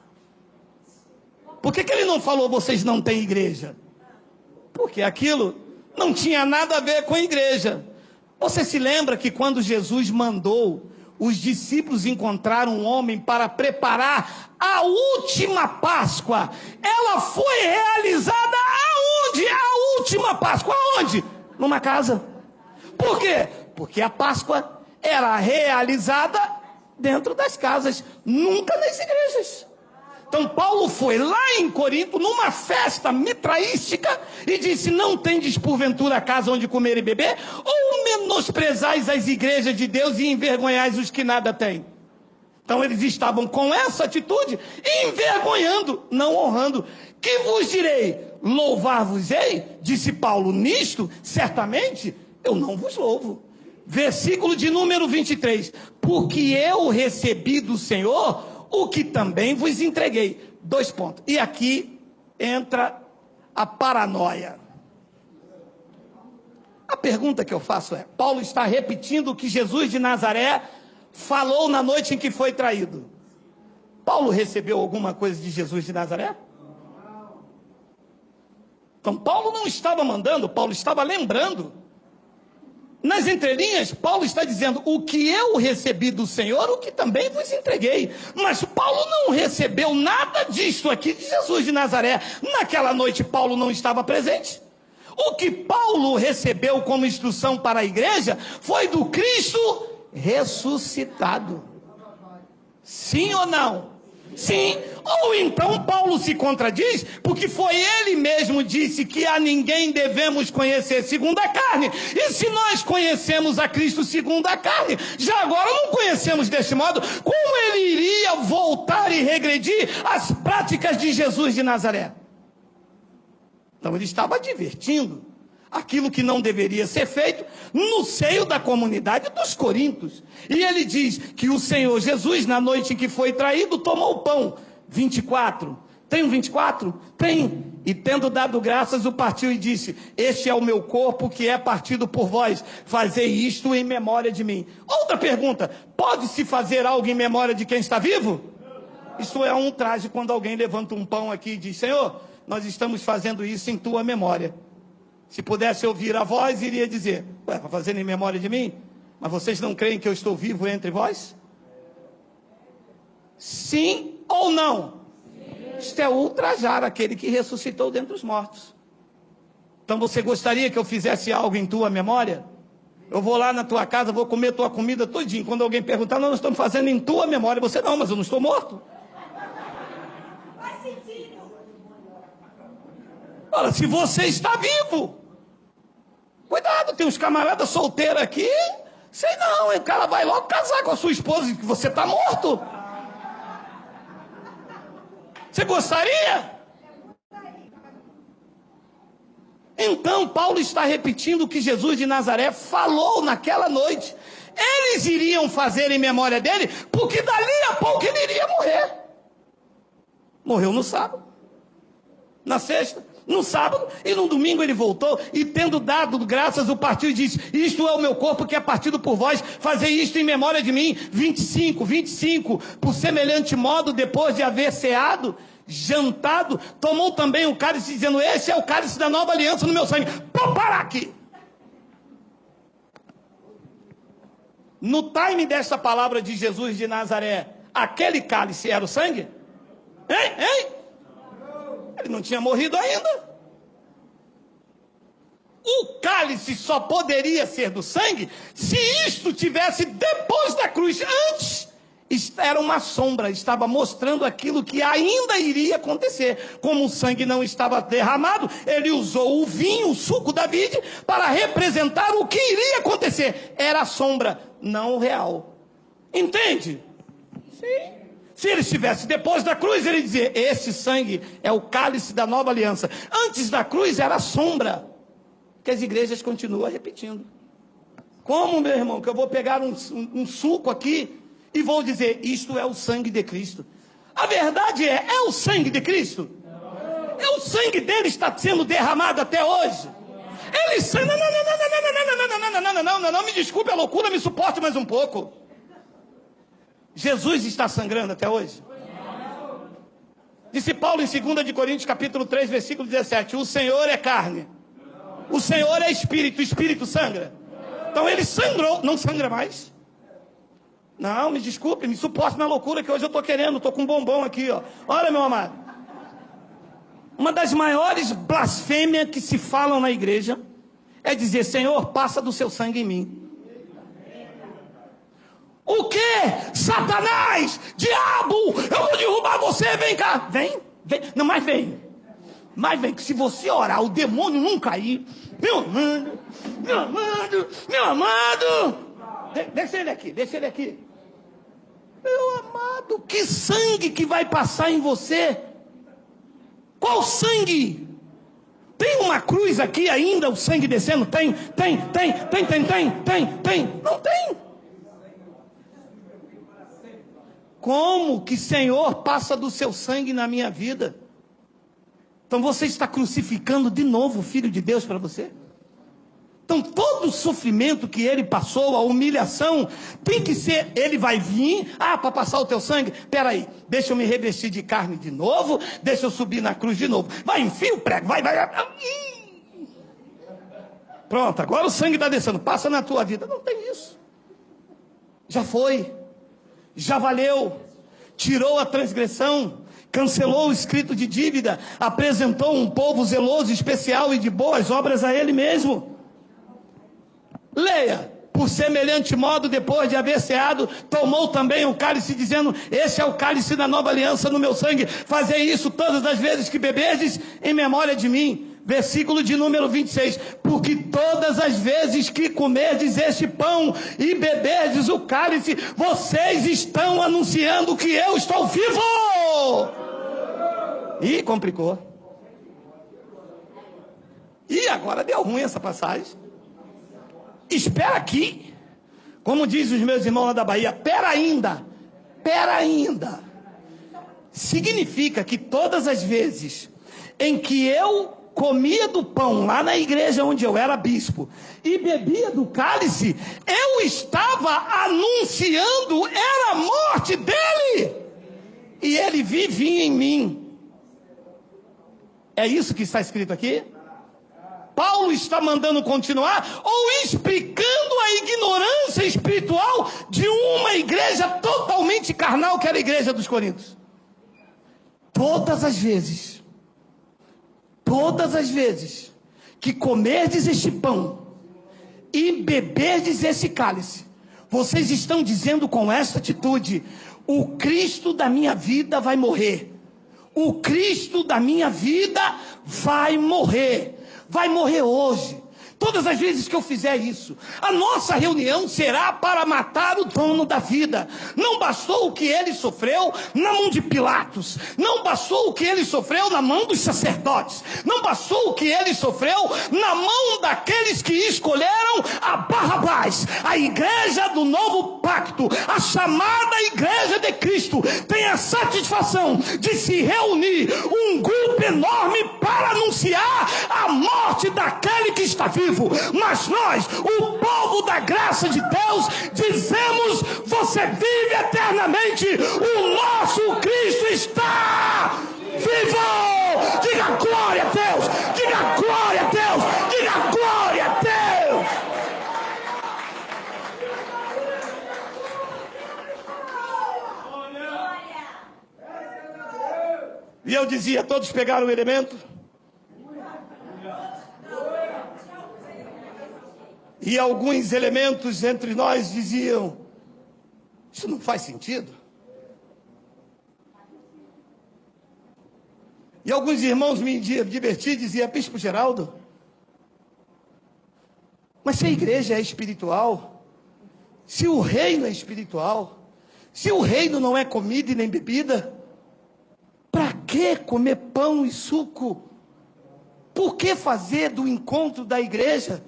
Por que ele não falou vocês não têm igreja? Porque aquilo não tinha nada a ver com a igreja. Você se lembra que quando Jesus mandou os discípulos encontrar um homem para preparar a última Páscoa, ela foi realizada aonde? A última Páscoa, aonde? Numa casa. Por quê? Porque a Páscoa era realizada dentro das casas, nunca nas igrejas. Então Paulo foi lá em Corinto, numa festa mitraística, e disse, não tendes porventura casa onde comer e beber? Ou menosprezais as igrejas de Deus e envergonhais os que nada têm? Então eles estavam com essa atitude, envergonhando, não honrando. Que vos direi? Louvar-vos-ei? Disse Paulo, nisto, certamente, eu não vos louvo. Versículo de número 23. Porque eu recebi do Senhor o que também vos entreguei. 2 pontos. E aqui entra a paranoia. A pergunta que eu faço é, Paulo está repetindo o que Jesus de Nazaré falou na noite em que foi traído. Paulo recebeu alguma coisa de Jesus de Nazaré? Então Paulo não estava mandando, Paulo estava lembrando. Nas entrelinhas, Paulo está dizendo, o que eu recebi do Senhor, o que também vos entreguei. Mas Paulo não recebeu nada disto aqui de Jesus de Nazaré. Naquela noite, Paulo não estava presente. O que Paulo recebeu como instrução para a igreja foi do Cristo ressuscitado. Sim ou não? Sim. Ou então Paulo se contradiz, porque foi ele mesmo disse que a ninguém devemos conhecer segundo a carne. E se nós conhecemos a Cristo segundo a carne, já agora não conhecemos deste modo, como ele iria voltar e regredir as práticas de Jesus de Nazaré? Então ele estava advertindo aquilo que não deveria ser feito no seio da comunidade dos coríntios. E ele diz que o Senhor Jesus, na noite em que foi traído, tomou o pão. 24. Tem um 24? Tem. E tendo dado graças, o partiu e disse: este é o meu corpo que é partido por vós. Fazei isto em memória de mim. Outra pergunta: pode-se fazer algo em memória de quem está vivo? Isso é um traje quando alguém levanta um pão aqui e diz: Senhor, nós estamos fazendo isso em tua memória. Se pudesse ouvir a voz, iria dizer: ué, está fazendo em memória de mim? Mas vocês não creem que eu estou vivo entre vós? Sim ou não? Isto é ultrajar aquele que ressuscitou dentre os mortos. Então você gostaria que eu fizesse algo em tua memória? Eu vou lá na tua casa, vou comer tua comida todinho. Quando alguém perguntar: nós estamos fazendo em tua memória. Você: não, mas eu não estou morto. Ora, se você está vivo, cuidado, tem uns camaradas solteiros aqui, sei não, o cara vai logo casar com a sua esposa, que você está morto. Você gostaria? Então Paulo está repetindo o que Jesus de Nazaré falou naquela noite. Eles iriam fazer em memória dele, porque dali a pouco ele iria morrer. Morreu no sábado, na sexta, no sábado, e no domingo ele voltou, e tendo dado graças, o partiu e disse: isto é o meu corpo que é partido por vós, fazei isto em memória de mim. 25, por semelhante modo, depois de haver ceado, jantado, tomou também o cálice, dizendo: esse é o cálice da nova aliança no meu sangue. Vamos parar aqui. No time desta palavra de Jesus de Nazaré, aquele cálice era o sangue? Hein? Ele não tinha morrido ainda. O cálice só poderia ser do sangue se isto tivesse depois da cruz. Antes, era uma sombra, estava mostrando aquilo que ainda iria acontecer. Como o sangue não estava derramado, ele usou o vinho, o suco da vide, para representar o que iria acontecer. Era a sombra, não o real. Entende? Sim. Se ele estivesse depois da cruz, ele dizia: esse sangue é o cálice da nova aliança. Antes da cruz era a sombra, que as igrejas continuam repetindo. Como, meu irmão, que eu vou pegar um suco aqui e vou dizer: isto é o sangue de Cristo? A verdade é o sangue de Cristo? É o sangue dele está sendo derramado até hoje. Ele não, me desculpe a loucura, me suporte mais um pouco. Jesus está sangrando até hoje? Disse Paulo em 2 de Coríntios capítulo 3, versículo 17: o Senhor é carne, o Senhor é espírito, o espírito sangra. Então ele sangrou, não sangra mais. Não, me desculpe, me suporte na loucura que hoje eu estou querendo, estou com um bombom aqui, ó. Olha, meu amado, uma das maiores blasfêmias que se falam na igreja é dizer: Senhor, passa do seu sangue em mim. O que? Satanás, diabo, eu vou derrubar você, vem cá. Vem, não, mas vem, que se você orar, o demônio não cair. Meu amado, deixa ele aqui. Meu amado, que sangue que vai passar em você? Qual sangue? Tem uma cruz aqui ainda, o sangue descendo? Tem. Não tem. Como que, Senhor, passa do seu sangue na minha vida? Então você está crucificando de novo o Filho de Deus para você? Então todo o sofrimento que ele passou, a humilhação, tem que ser, ele vai vir, para passar o teu sangue? Peraí, deixa eu me revestir de carne de novo, deixa eu subir na cruz de novo. Vai, enfia o prego, vai. Pronto, agora o sangue está descendo, passa na tua vida. Não tem isso. Já foi. Já valeu, tirou a transgressão, cancelou o escrito de dívida, apresentou um povo zeloso, especial e de boas obras a ele mesmo. Leia: por semelhante modo, depois de haver ceado, tomou também o cálice, dizendo: este é o cálice da nova aliança no meu sangue, fazei isso todas as vezes que beberdes em memória de mim. Versículo de número 26, porque todas as vezes que comerdes este pão e beberdes o cálice, vocês estão anunciando que eu estou vivo. Ih, complicou. E agora deu ruim essa passagem. Espera aqui, como dizem os meus irmãos lá da Bahia, pera ainda. significa que todas as vezes em que eu comia do pão lá na igreja onde eu era bispo e bebia do cálice, eu estava anunciando, era a morte dele, e ele vivia em mim. É isso que está escrito aqui? Paulo está mandando continuar ou explicando a ignorância espiritual de uma igreja totalmente carnal, que era a igreja dos Coríntios. Todas as vezes que comerdes este pão e beberdes esse cálice, vocês estão dizendo com esta atitude: o Cristo da minha vida vai morrer. O Cristo da minha vida vai morrer. Vai morrer hoje. Todas as vezes que eu fizer isso, a nossa reunião será para matar o dono da vida. Não bastou o que ele sofreu na mão de Pilatos, não bastou o que ele sofreu na mão dos sacerdotes, não bastou o que ele sofreu na mão daqueles que escolheram a Barrabás. A igreja do novo pacto, a chamada igreja de Cristo, tem a satisfação de se reunir um grupo enorme para anunciar a morte daquele que está vivo. Mas nós, o povo da graça de Deus, dizemos: você vive eternamente, o nosso Cristo está vivo. Diga glória a Deus, diga glória a Deus, diga glória a Deus. E eu dizia: todos pegaram o elemento? E alguns elementos entre nós diziam: isso não faz sentido. E alguns irmãos me divertiam e diziam: Bispo Geraldo, mas se a igreja é espiritual, se o reino é espiritual, se o reino não é comida e nem bebida, para que comer pão e suco? Por que fazer do encontro da igreja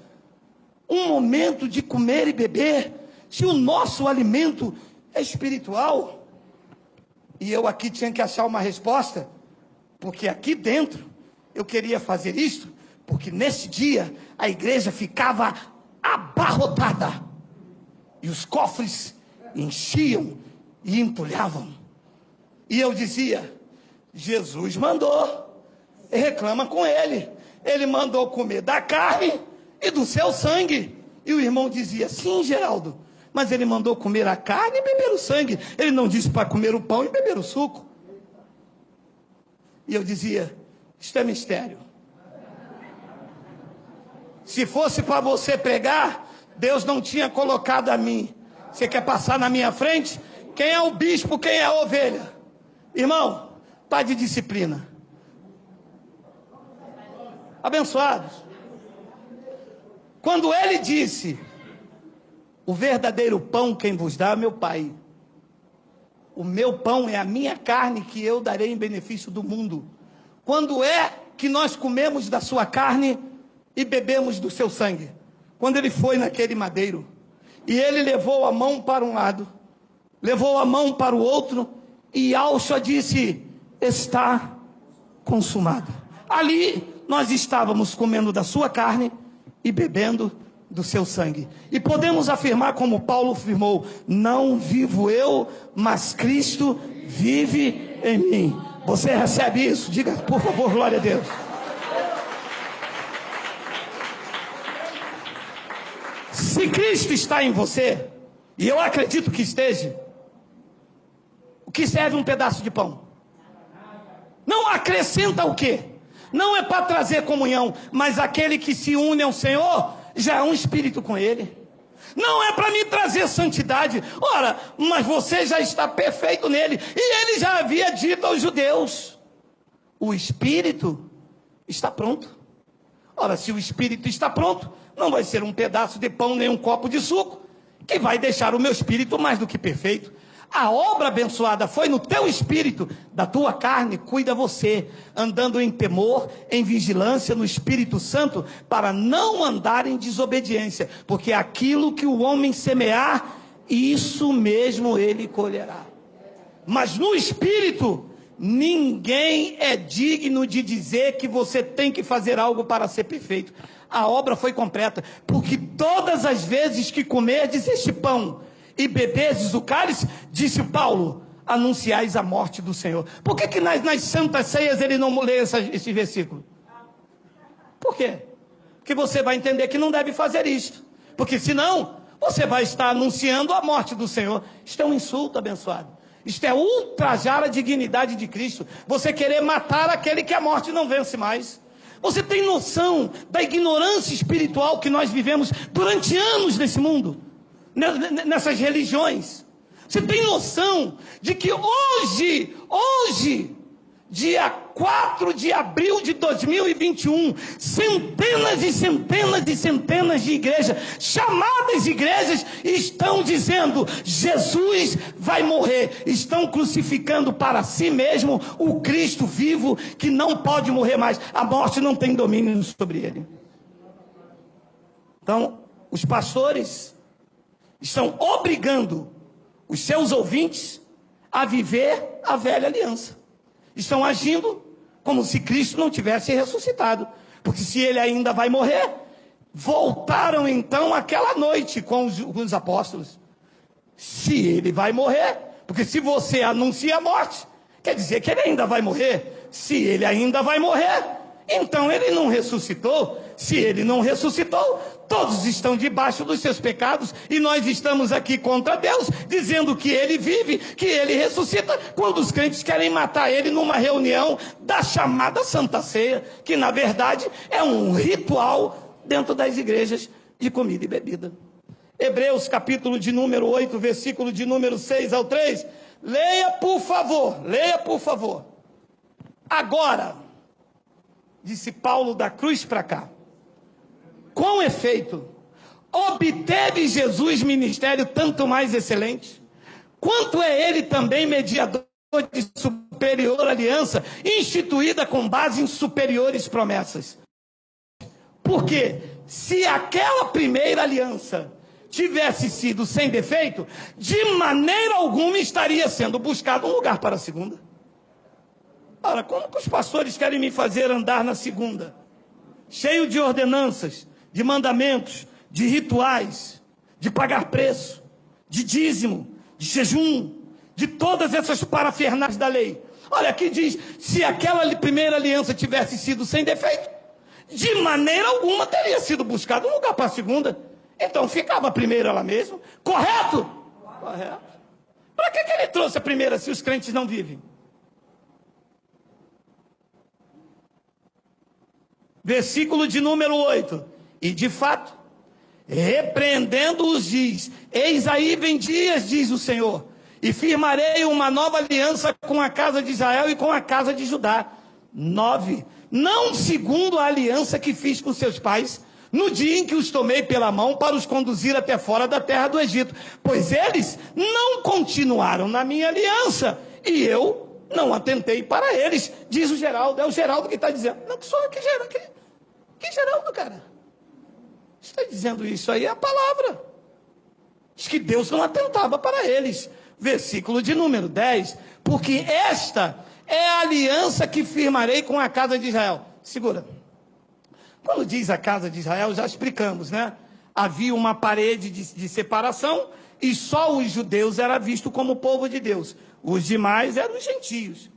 um momento de comer e beber, se o nosso alimento é espiritual? E eu aqui tinha que achar uma resposta, porque aqui dentro eu queria fazer isto, porque nesse dia a igreja ficava abarrotada, e os cofres enchiam e entulhavam. E eu dizia: Jesus mandou, reclama com ele, ele mandou comer da carne e do seu sangue. E o irmão dizia: sim, Geraldo, mas ele mandou comer a carne e beber o sangue, ele não disse para comer o pão e beber o suco. E eu dizia: isto é mistério. Se fosse para você pregar, Deus não tinha colocado a mim. Você quer passar na minha frente? Quem é o bispo, quem é a ovelha? Irmão, pai de disciplina. Abençoados. Quando ele disse: o verdadeiro pão quem vos dá é meu Pai. O meu pão é a minha carne que eu darei em benefício do mundo. Quando é que nós comemos da sua carne e bebemos do seu sangue? Quando ele foi naquele madeiro e ele levou a mão para um lado, levou a mão para o outro, e Yahshua disse: está consumado. Ali nós estávamos comendo da sua carne e bebendo do seu sangue. E podemos afirmar, como Paulo afirmou: não vivo eu, mas Cristo vive em mim. Você recebe isso? Diga, por favor, glória a Deus. Se Cristo está em você, e eu acredito que esteja, o que serve um pedaço de pão? Não acrescenta o quê? Não é para trazer comunhão, mas aquele que se une ao Senhor já é um espírito com ele. Não é para me trazer santidade. Ora, mas você já está perfeito nele. E ele já havia dito aos judeus: o espírito está pronto. Ora, se o espírito está pronto, não vai ser um pedaço de pão nem um copo de suco que vai deixar o meu espírito mais do que perfeito. A obra abençoada foi no teu espírito. Da tua carne cuida você, andando em temor, em vigilância no Espírito Santo, para não andar em desobediência, porque aquilo que o homem semear, isso mesmo ele colherá. Mas no espírito, Ninguém é digno de dizer que você tem que fazer algo para ser perfeito. A obra foi completa, porque todas as vezes que comerdes este pão e beberdes o cálice, disse Paulo, anunciais a morte do Senhor. Por que nas santas ceias ele não lê esse versículo? Por quê? Porque você vai entender que não deve fazer isto. Porque senão, você vai estar anunciando a morte do Senhor. Isto é um insulto, abençoado. Isto é ultrajar a dignidade de Cristo. Você querer matar aquele que a morte não vence mais. Você tem noção da ignorância espiritual que nós vivemos durante anos nesse mundo? Nessas religiões. Você tem noção de que hoje, dia 4 de abril de 2021, centenas e centenas e centenas de igrejas, chamadas igrejas, estão dizendo, Jesus vai morrer. Estão crucificando para si mesmo o Cristo vivo, que não pode morrer mais. A morte não tem domínio sobre ele. Então, os pastores estão obrigando os seus ouvintes a viver a velha aliança. Estão agindo como se Cristo não tivesse ressuscitado. Porque se ele ainda vai morrer, voltaram então aquela noite com os apóstolos. Se ele vai morrer, porque se você anuncia a morte, quer dizer que ele ainda vai morrer. Se ele ainda vai morrer, então ele não ressuscitou. Se ele não ressuscitou, todos estão debaixo dos seus pecados, e nós estamos aqui contra Deus, dizendo que ele vive, que ele ressuscita, quando os crentes querem matar ele numa reunião da chamada Santa Ceia, que na verdade é um ritual dentro das igrejas de comida e bebida. Hebreus capítulo de número 8, versículo de número 6 ao 3, leia por favor. Agora, disse Paulo da cruz para cá, com efeito, obteve Jesus ministério tanto mais excelente, quanto é ele também mediador de superior aliança, instituída com base em superiores promessas. Porque se aquela primeira aliança tivesse sido sem defeito, de maneira alguma estaria sendo buscado um lugar para a segunda. Ora, como que os pastores querem me fazer andar na segunda? Cheio de ordenanças, de mandamentos, de rituais, de pagar preço, de dízimo, de jejum, de todas essas parafernálias da lei. Olha, aqui diz, se aquela primeira aliança tivesse sido sem defeito, de maneira alguma teria sido buscado um lugar para a segunda. Então ficava a primeira lá mesmo. Correto? Correto. Para que ele trouxe a primeira se os crentes não vivem? Versículo de número 8. E de fato, repreendendo-os diz, eis aí vem dias, diz o Senhor, e firmarei uma nova aliança com a casa de Israel e com a casa de Judá. 9. Não segundo a aliança que fiz com seus pais, no dia em que os tomei pela mão para os conduzir até fora da terra do Egito, pois eles não continuaram na minha aliança, e eu não atentei para eles, diz o Geraldo. É o Geraldo que está dizendo. Não, que sou eu que Geraldo. Que Geraldo, cara? Está dizendo isso aí, é a palavra. Diz que Deus não atentava para eles. Versículo de número 10. Porque esta é a aliança que firmarei com a casa de Israel. Segura. Quando diz a casa de Israel, já explicamos, né? Havia uma parede de separação e só os judeus era visto como povo de Deus. Os demais eram os gentios.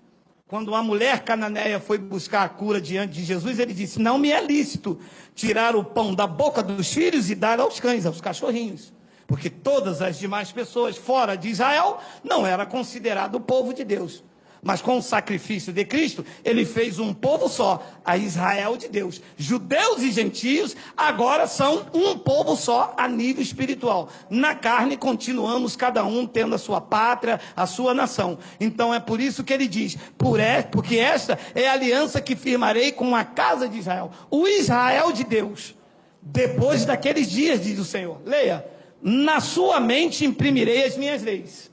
Quando a mulher cananeia foi buscar a cura diante de Jesus, ele disse, não me é lícito tirar o pão da boca dos filhos e dar aos cães, aos cachorrinhos. Porque todas as demais pessoas fora de Israel não era considerado o povo de Deus. Mas com o sacrifício de Cristo, ele fez um povo só, a Israel de Deus. Judeus e gentios agora são um povo só a nível espiritual. Na carne continuamos cada um tendo a sua pátria, a sua nação. Então é por isso que ele diz, porque esta é a aliança que firmarei com a casa de Israel. O Israel de Deus. Depois daqueles dias, diz o Senhor. Leia. Na sua mente imprimirei as minhas leis.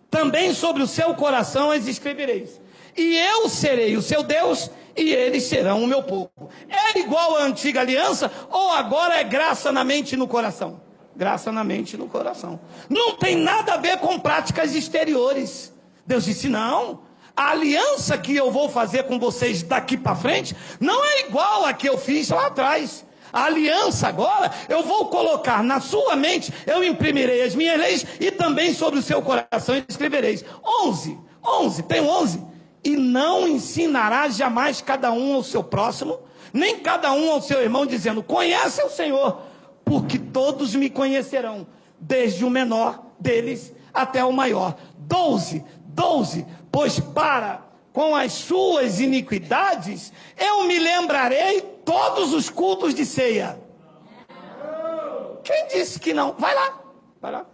Também sobre o seu coração as escrevereis. E eu serei o seu Deus, e eles serão o meu povo. É igual à antiga aliança, ou agora é graça na mente e no coração? Graça na mente e no coração. Não tem nada a ver com práticas exteriores. Deus disse, não, A aliança que eu vou fazer com vocês daqui para frente não é igual a que eu fiz lá atrás. A aliança agora eu vou colocar na sua mente, eu imprimirei as minhas leis e também sobre o seu coração escrevereis. 11, tem 11. E não ensinará jamais cada um ao seu próximo, nem cada um ao seu irmão, dizendo, conhece o Senhor, porque todos me conhecerão, desde o menor deles até o maior. 12, pois para com as suas iniquidades, eu me lembrarei todos os cultos de ceia. Quem disse que não? Vai lá.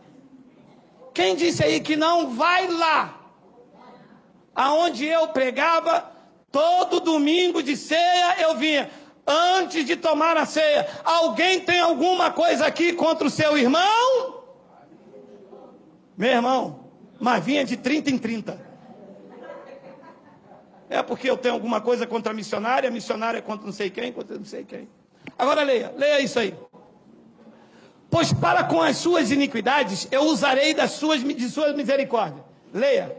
Quem disse aí que não? Vai lá. Aonde eu pregava, todo domingo de ceia eu vinha. Antes de tomar a ceia, alguém tem alguma coisa aqui contra o seu irmão? Meu irmão, mas vinha de 30 em 30. É porque eu tenho alguma coisa contra a missionária contra não sei quem, contra não sei quem. Agora leia isso aí. Pois para com as suas iniquidades, eu usarei de suas misericórdias. Leia.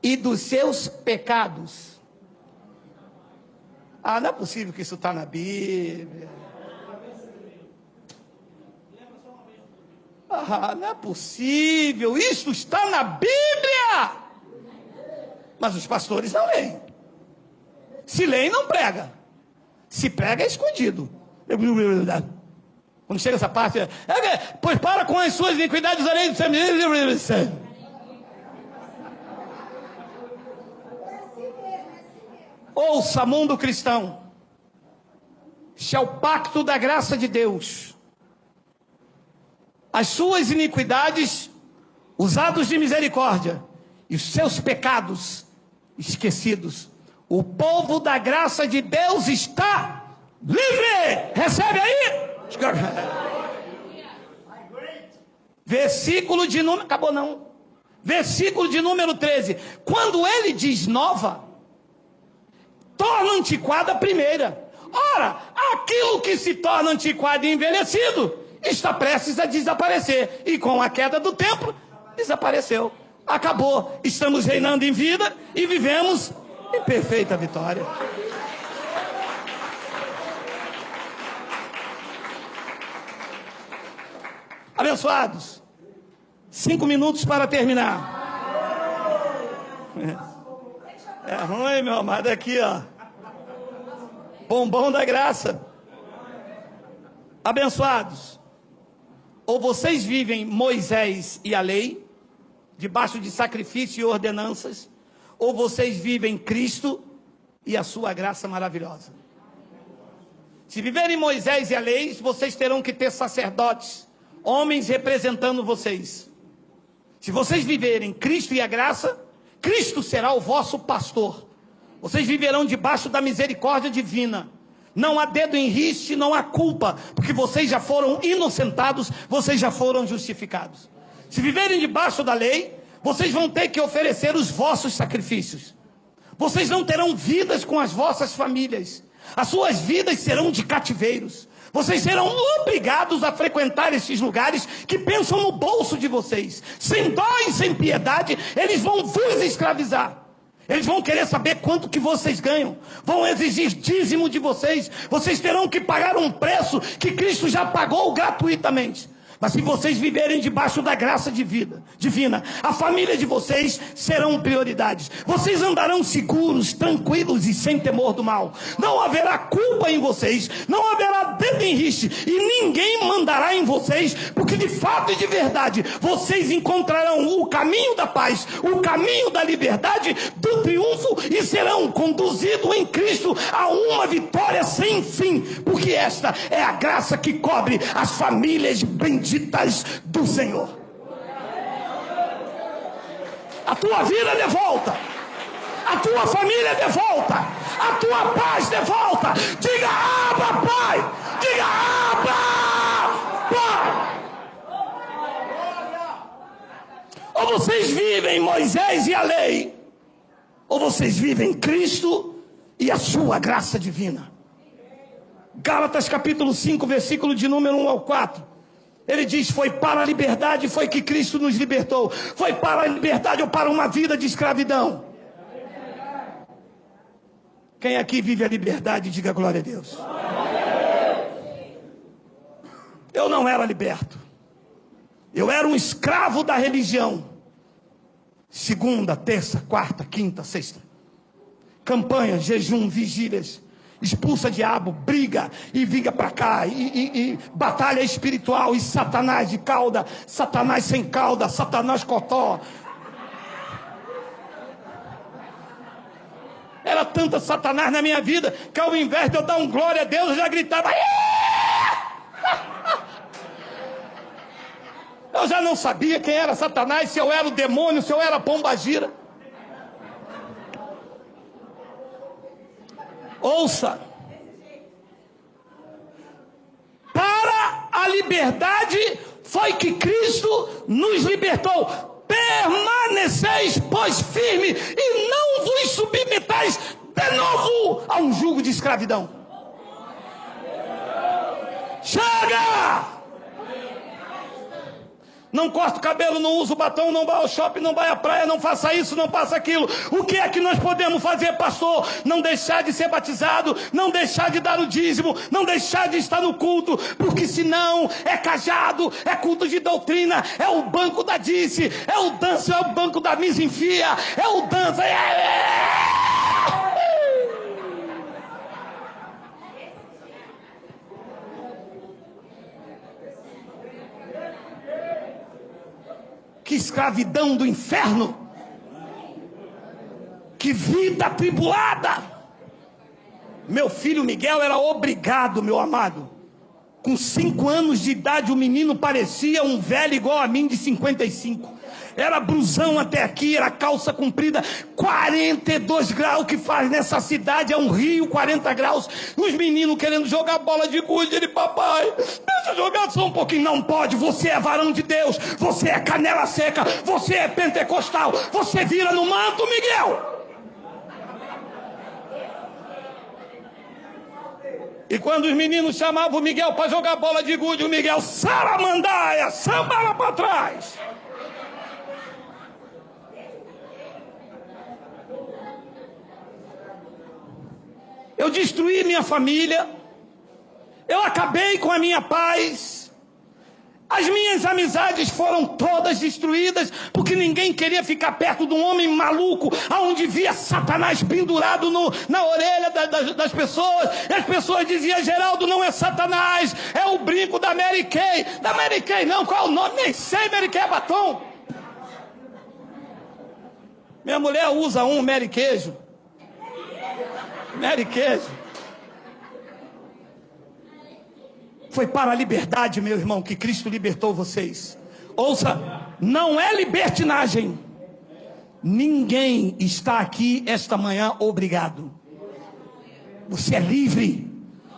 E dos seus pecados. Não é possível que isso está na Bíblia. Não é possível, isso está na Bíblia. Mas os pastores não leem. Se leem, não prega. Se prega, é escondido. Quando chega essa parte, pois para com as suas iniquidades, usarei do seu... Ouça, mundo cristão. Este é o pacto da graça de Deus. As suas iniquidades, usados de misericórdia, e os seus pecados esquecidos. O povo da graça de Deus está livre. Recebe aí? Versículo de número... Acabou não. Versículo de número 13. Quando ele diz nova, torna antiquada a primeira. Ora, aquilo que se torna antiquado e envelhecido está prestes a desaparecer. E com a queda do templo, desapareceu. Acabou. Estamos reinando em vida e vivemos em perfeita vitória. Abençoados. 5 minutos para terminar. É ruim, meu amado. Aqui, ó. Bombom da graça. Abençoados. Ou vocês vivem Moisés e a lei, debaixo de sacrifício e ordenanças, ou vocês vivem Cristo e a sua graça maravilhosa. Se viverem Moisés e a lei, vocês terão que ter sacerdotes, homens representando vocês. Se vocês viverem Cristo e a graça, Cristo será o vosso pastor. Vocês viverão debaixo da misericórdia divina. Não há dedo em riste, não há culpa, porque vocês já foram inocentados, vocês já foram justificados. Se viverem debaixo da lei, vocês vão ter que oferecer os vossos sacrifícios. Vocês não terão vidas com as vossas famílias. As suas vidas serão de cativeiros. Vocês serão obrigados a frequentar esses lugares que pensam no bolso de vocês. Sem dó e sem piedade, eles vão vos escravizar. Eles vão querer saber quanto que vocês ganham. Vão exigir dízimo de vocês. Vocês terão que pagar um preço que Cristo já pagou gratuitamente. Mas se vocês viverem debaixo da graça divina, a família de vocês serão prioridades. Vocês andarão seguros, tranquilos e sem temor do mal. Não haverá culpa em vocês, não haverá dedo em riste, e ninguém mandará em vocês, porque de fato e de verdade, vocês encontrarão o caminho da paz, o caminho da liberdade, do triunfo, e serão conduzidos em Cristo a uma vitória sem fim, porque esta é a graça que cobre as famílias benditas do Senhor. A tua vida de volta, a tua família de volta, a tua paz de volta. Diga Abba, Pai. Diga Abba, Pai. Ou vocês vivem Moisés e a lei, ou vocês vivem Cristo e a sua graça divina. Gálatas capítulo 5, versículo de número 1 ao 4. Ele diz, foi para a liberdade, foi que Cristo nos libertou. Foi para a liberdade ou para uma vida de escravidão? Quem aqui vive a liberdade, diga glória a Deus. Eu não era liberto. Eu era um escravo da religião. Segunda, terça, quarta, quinta, sexta. Campanha, jejum, vigílias. Expulsa diabo, briga e vinga para cá, e batalha espiritual, e Satanás de cauda, Satanás sem cauda, Satanás cotó. Era tanta Satanás na minha vida, que ao invés de eu dar um glória a Deus, eu já gritava. Eu já não sabia quem era Satanás, se eu era o demônio, se eu era a pombagira. Ouça, para a liberdade foi que Cristo nos libertou. Permaneceis, pois, firme, e não vos submetais de novo a um jugo de escravidão. Chega! Não corta o cabelo, não usa o batom, não vai ao shopping, não vai à praia, não faça isso, não faça aquilo. O que é que nós podemos fazer, pastor? Não deixar de ser batizado, não deixar de dar o dízimo, não deixar de estar no culto, porque senão é cajado, é culto de doutrina, é o banco da Dice, é o dança, é o banco da misenfia, é o dança. Que escravidão do inferno! Que vida atribulada! Meu filho Miguel era obrigado, meu amado. Com 5 anos de idade, o menino parecia um velho igual a mim de 55. Era blusão até aqui, era calça comprida, 42 graus. O que faz nessa cidade é um rio, 40 graus. Os meninos querendo jogar bola de gude. Ele, papai, deixa eu jogar só um pouquinho. Não pode, você é varão de Deus, você é canela seca, você é pentecostal, você vira no manto, Miguel. E quando os meninos chamavam o Miguel para jogar bola de gude, o Miguel, saramandaia, sambava para trás. Eu destruí minha família, eu acabei com a minha paz, as minhas amizades foram todas destruídas, porque ninguém queria ficar perto de um homem maluco, aonde via Satanás pendurado na orelha das pessoas, e as pessoas diziam, Geraldo, não é Satanás, é o brinco da Mary Kay. Da Mary Kay não, qual é o nome? Nem sei, Mary Kay é batom. Minha mulher usa um Mary Queijo. Mary Queijo. Foi para a liberdade, meu irmão, que Cristo libertou vocês. Ouça, não é libertinagem. Ninguém está aqui esta manhã obrigado. Você é livre.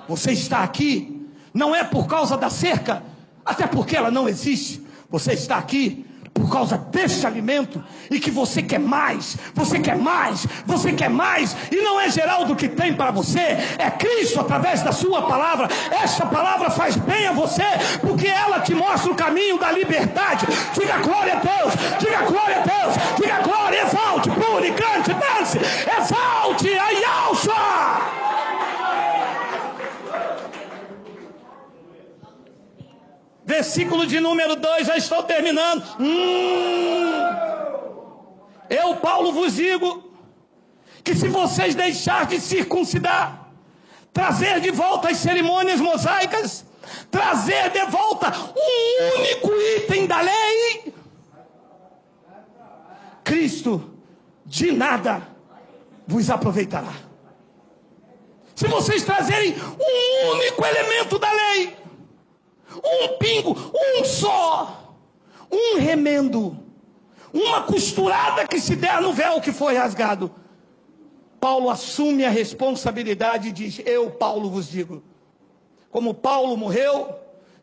Você está aqui. Não é por causa da cerca, até porque ela não existe. Você está aqui por causa deste alimento, e que você quer mais, você quer mais, você quer mais, e não é Geraldo que tem para você, é Cristo através da sua palavra. Esta palavra faz bem a você, porque ela te mostra o caminho da liberdade. Diga glória a Deus, diga glória a Deus, diga glória, exalte, pule, cante, dance, exalte, ai, alça! Versículo de número 2, já estou terminando. Eu, Paulo, vos digo que se vocês deixarem de circuncidar, trazer de volta as cerimônias mosaicas, trazer de volta um único item da lei, Cristo de nada vos aproveitará. Se vocês trazerem um único elemento da lei, um pingo, um só, um remendo, uma costurada que se der no véu que foi rasgado, Paulo assume a responsabilidade e diz, eu, Paulo, vos digo. Como Paulo morreu,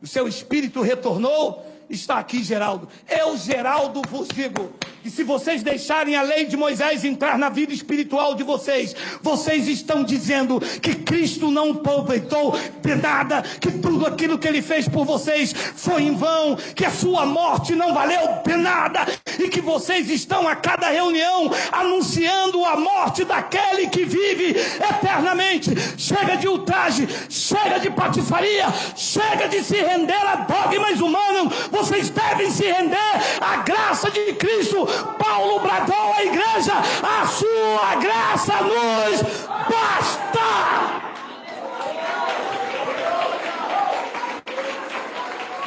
o seu espírito retornou, está aqui, Geraldo. Eu, Geraldo, vos digo que se vocês deixarem a lei de Moisés entrar na vida espiritual de vocês, vocês estão dizendo que Cristo não aproveitou de nada, que tudo aquilo que ele fez por vocês foi em vão, que a sua morte não valeu de nada, e que vocês estão a cada reunião anunciando a morte daquele que vive eternamente. Chega de ultraje, chega de patifaria, chega de se render a dogmas humanos. Vocês devem se render à graça de Cristo. Paulo bradou à igreja: a sua graça nos basta.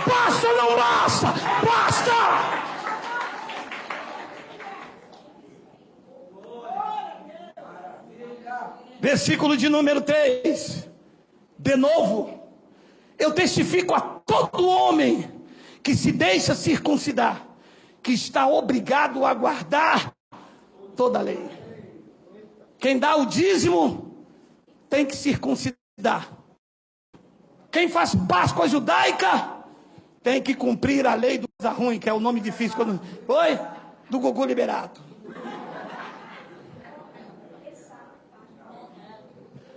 Basta, não basta, basta. Versículo de número 3. De novo, eu testifico a todo homem que se deixa circuncidar, que está obrigado a guardar toda a lei. Quem dá o dízimo tem que circuncidar. Quem faz Páscoa judaica tem que cumprir a lei do coisa ruim, que é o nome difícil. Oi? Do Gugu Liberato.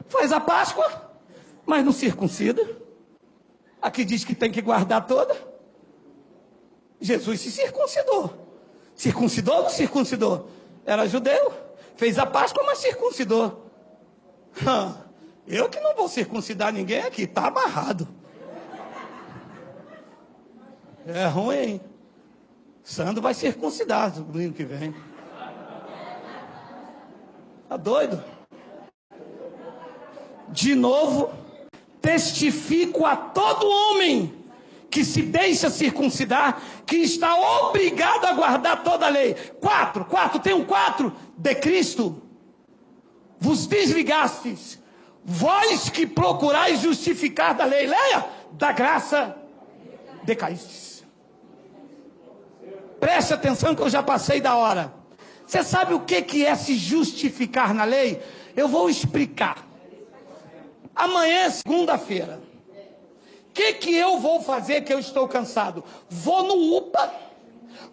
Faz a Páscoa, mas não circuncida. Aqui diz que tem que guardar toda. Jesus se circuncidou. Circuncidou ou não circuncidou? Era judeu. Fez a Páscoa, mas circuncidou. Eu que não vou circuncidar ninguém aqui. Está amarrado. É ruim. Sandro vai circuncidar no domingo que vem. Tá doido? De novo, testifico a todo homem que se deixa circuncidar, que está obrigado a guardar toda a lei. 4, tem um 4. De Cristo vos desligastes, vós que procurais justificar da lei. Leia: da graça decaístes. Preste atenção que eu já passei da hora. Você sabe o que é se justificar na lei? Eu vou explicar. Amanhã é segunda-feira. O que eu vou fazer que eu estou cansado? Vou no UPA,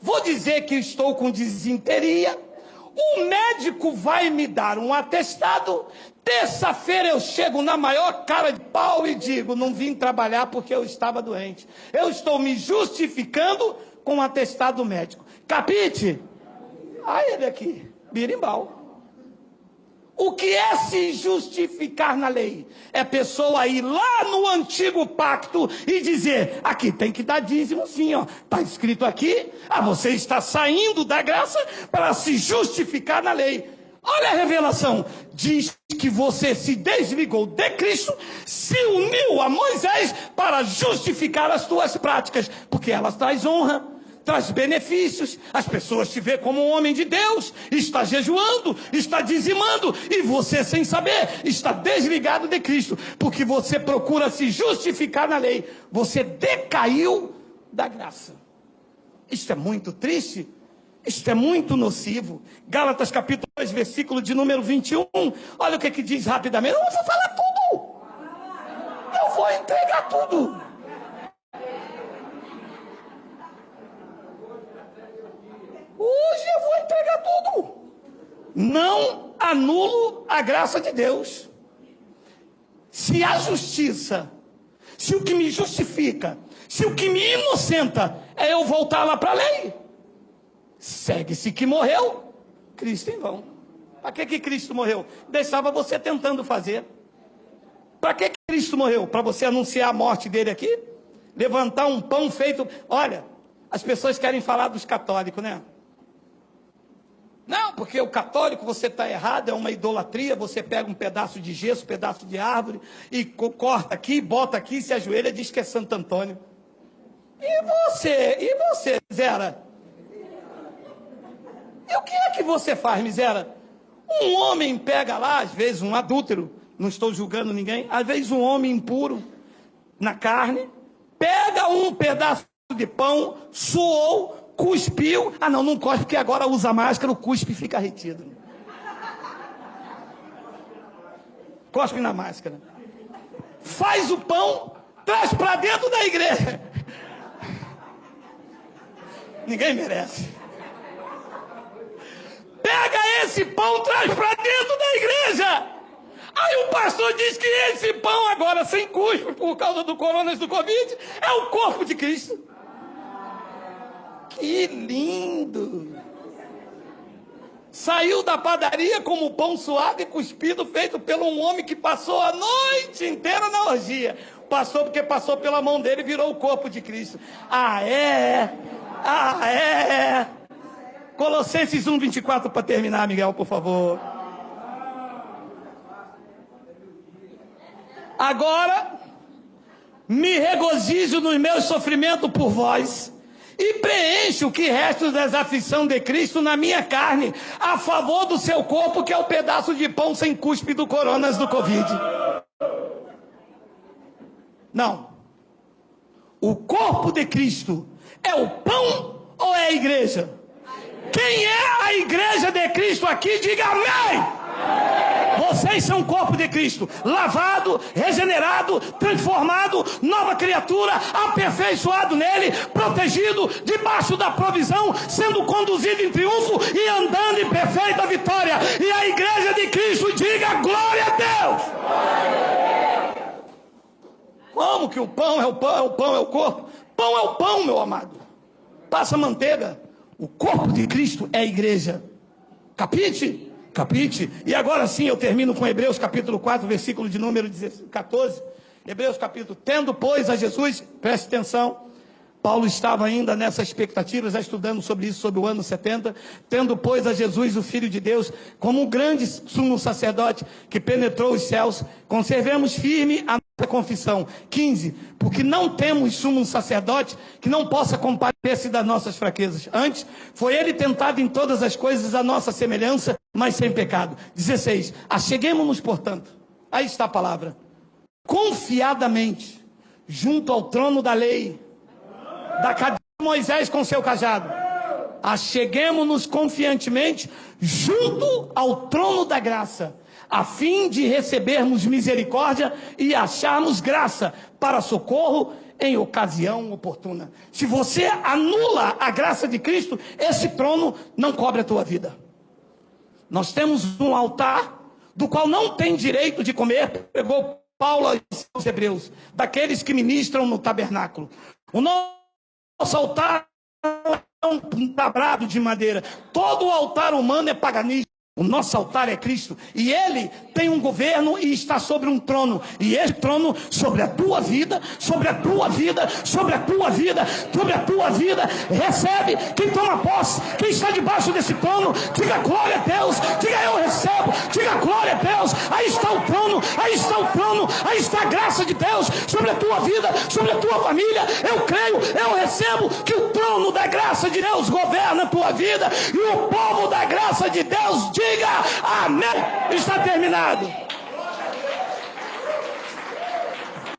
vou dizer que estou com disenteria, o médico vai me dar um atestado, terça-feira eu chego na maior cara de pau e digo: não vim trabalhar porque eu estava doente. Eu estou me justificando com um atestado médico. Capite? Olha ele aqui, birimbau. O que é se justificar na lei? É pessoa ir lá no antigo pacto e dizer: aqui tem que dar dízimo sim, ó. Está escrito aqui. Você está saindo da graça para se justificar na lei. Olha a revelação. Diz que você se desligou de Cristo, se uniu a Moisés para justificar as tuas práticas, porque elas trazem honra, traz benefícios. As pessoas te vê como um homem de Deus, está jejuando, está dizimando, e você, sem saber, está desligado de Cristo, porque você procura se justificar na lei. Você decaiu da graça. Isto é muito triste, isto é muito nocivo. Gálatas capítulo 2, versículo de número 21. Olha o que diz rapidamente. Eu vou falar tudo. Eu vou entregar tudo. Hoje eu vou entregar tudo. Não anulo a graça de Deus. Se a justiça, se o que me justifica, se o que me inocenta é eu voltar lá para a lei, segue-se que morreu Cristo em vão. Para que Cristo morreu? Deixava você tentando fazer. Para que Cristo morreu? Para você anunciar a morte dele aqui? Levantar um pão feito... Olha, as pessoas querem falar dos católicos, né? Não, porque o católico você está errado, é uma idolatria. Você pega um pedaço de gesso, um pedaço de árvore, e corta aqui, bota aqui, se ajoelha, diz que é Santo Antônio. E você, Zera? E o que é que você faz, miséria? Um homem pega lá, às vezes um adúltero, não estou julgando ninguém, às vezes um homem impuro, na carne, pega um pedaço de pão, suou, cuspiu. Ah, não cospe, porque agora usa máscara, o cuspe fica retido. Cospe na máscara. Faz o pão, traz para dentro da igreja. Ninguém merece. Pega esse pão, traz para dentro da igreja. Aí o pastor diz que esse pão agora sem cuspe por causa do coronas do Covid é o corpo de Cristo. Que lindo! Saiu da padaria como pão suave e cuspido feito por um homem que passou a noite inteira na orgia. Passou porque passou pela mão dele e virou o corpo de Cristo. Ah, é? Ah, é? Colossenses 1:24 para terminar, Miguel, por favor. Agora, me regozijo nos meus sofrimentos por vós, e preencho o que resta das aflições de Cristo na minha carne, a favor do seu corpo, que é o pedaço de pão sem cuspe do coronas do Covid. Não. O corpo de Cristo é o pão ou é a igreja? Quem é a igreja de Cristo aqui? Diga amém! Vocês são o corpo de Cristo, lavado, regenerado, transformado, nova criatura, aperfeiçoado nele, protegido, debaixo da provisão, sendo conduzido em triunfo e andando em perfeita vitória. E a igreja de Cristo diga glória a Deus! Como que o pão é o pão, é o pão, é o corpo? Pão é o pão, meu amado. Passa manteiga. O corpo de Cristo é a igreja. Capite? Capite? E agora sim eu termino com Hebreus capítulo 4, versículo de número 14. Hebreus capítulo. Tendo, pois, a Jesus, preste atenção, Paulo estava ainda nessa expectativa, já estudando sobre isso, sobre o ano 70. Tendo, pois, a Jesus, o Filho de Deus, como um grande sumo sacerdote que penetrou os céus, conservemos firme a nossa confissão. 15. Porque não temos sumo sacerdote que não possa compadecer-se das nossas fraquezas. Antes, foi ele tentado em todas as coisas à nossa semelhança, mas sem pecado. 16. Acheguemo-nos, portanto, aí está a palavra, confiadamente, junto ao trono da lei, da cadeia de Moisés com seu cajado. Acheguemo-nos confiantemente junto ao trono da graça, a fim de recebermos misericórdia e acharmos graça para socorro em ocasião oportuna. Se você anula a graça de Cristo, esse trono não cobre a tua vida. Nós temos um altar do qual não tem direito de comer, pregou Paulo aos Hebreus, daqueles que ministram no tabernáculo. O nosso altar é um tabrado de madeira. Todo altar humano é paganismo. O nosso altar é Cristo. E Ele tem um governo e está sobre um trono. E esse trono sobre a tua vida, sobre a tua vida, sobre a tua vida, sobre a tua vida. Recebe. Quem toma posse, quem está debaixo desse trono, diga glória a Deus. Diga eu recebo. Diga glória a Deus. Aí está o trono, aí está o trono, aí está a graça de Deus sobre a tua vida, sobre a tua família. Eu creio, eu recebo que o trono da graça de Deus governa a tua vida. E o povo da graça de Deus diga amém. Está terminado.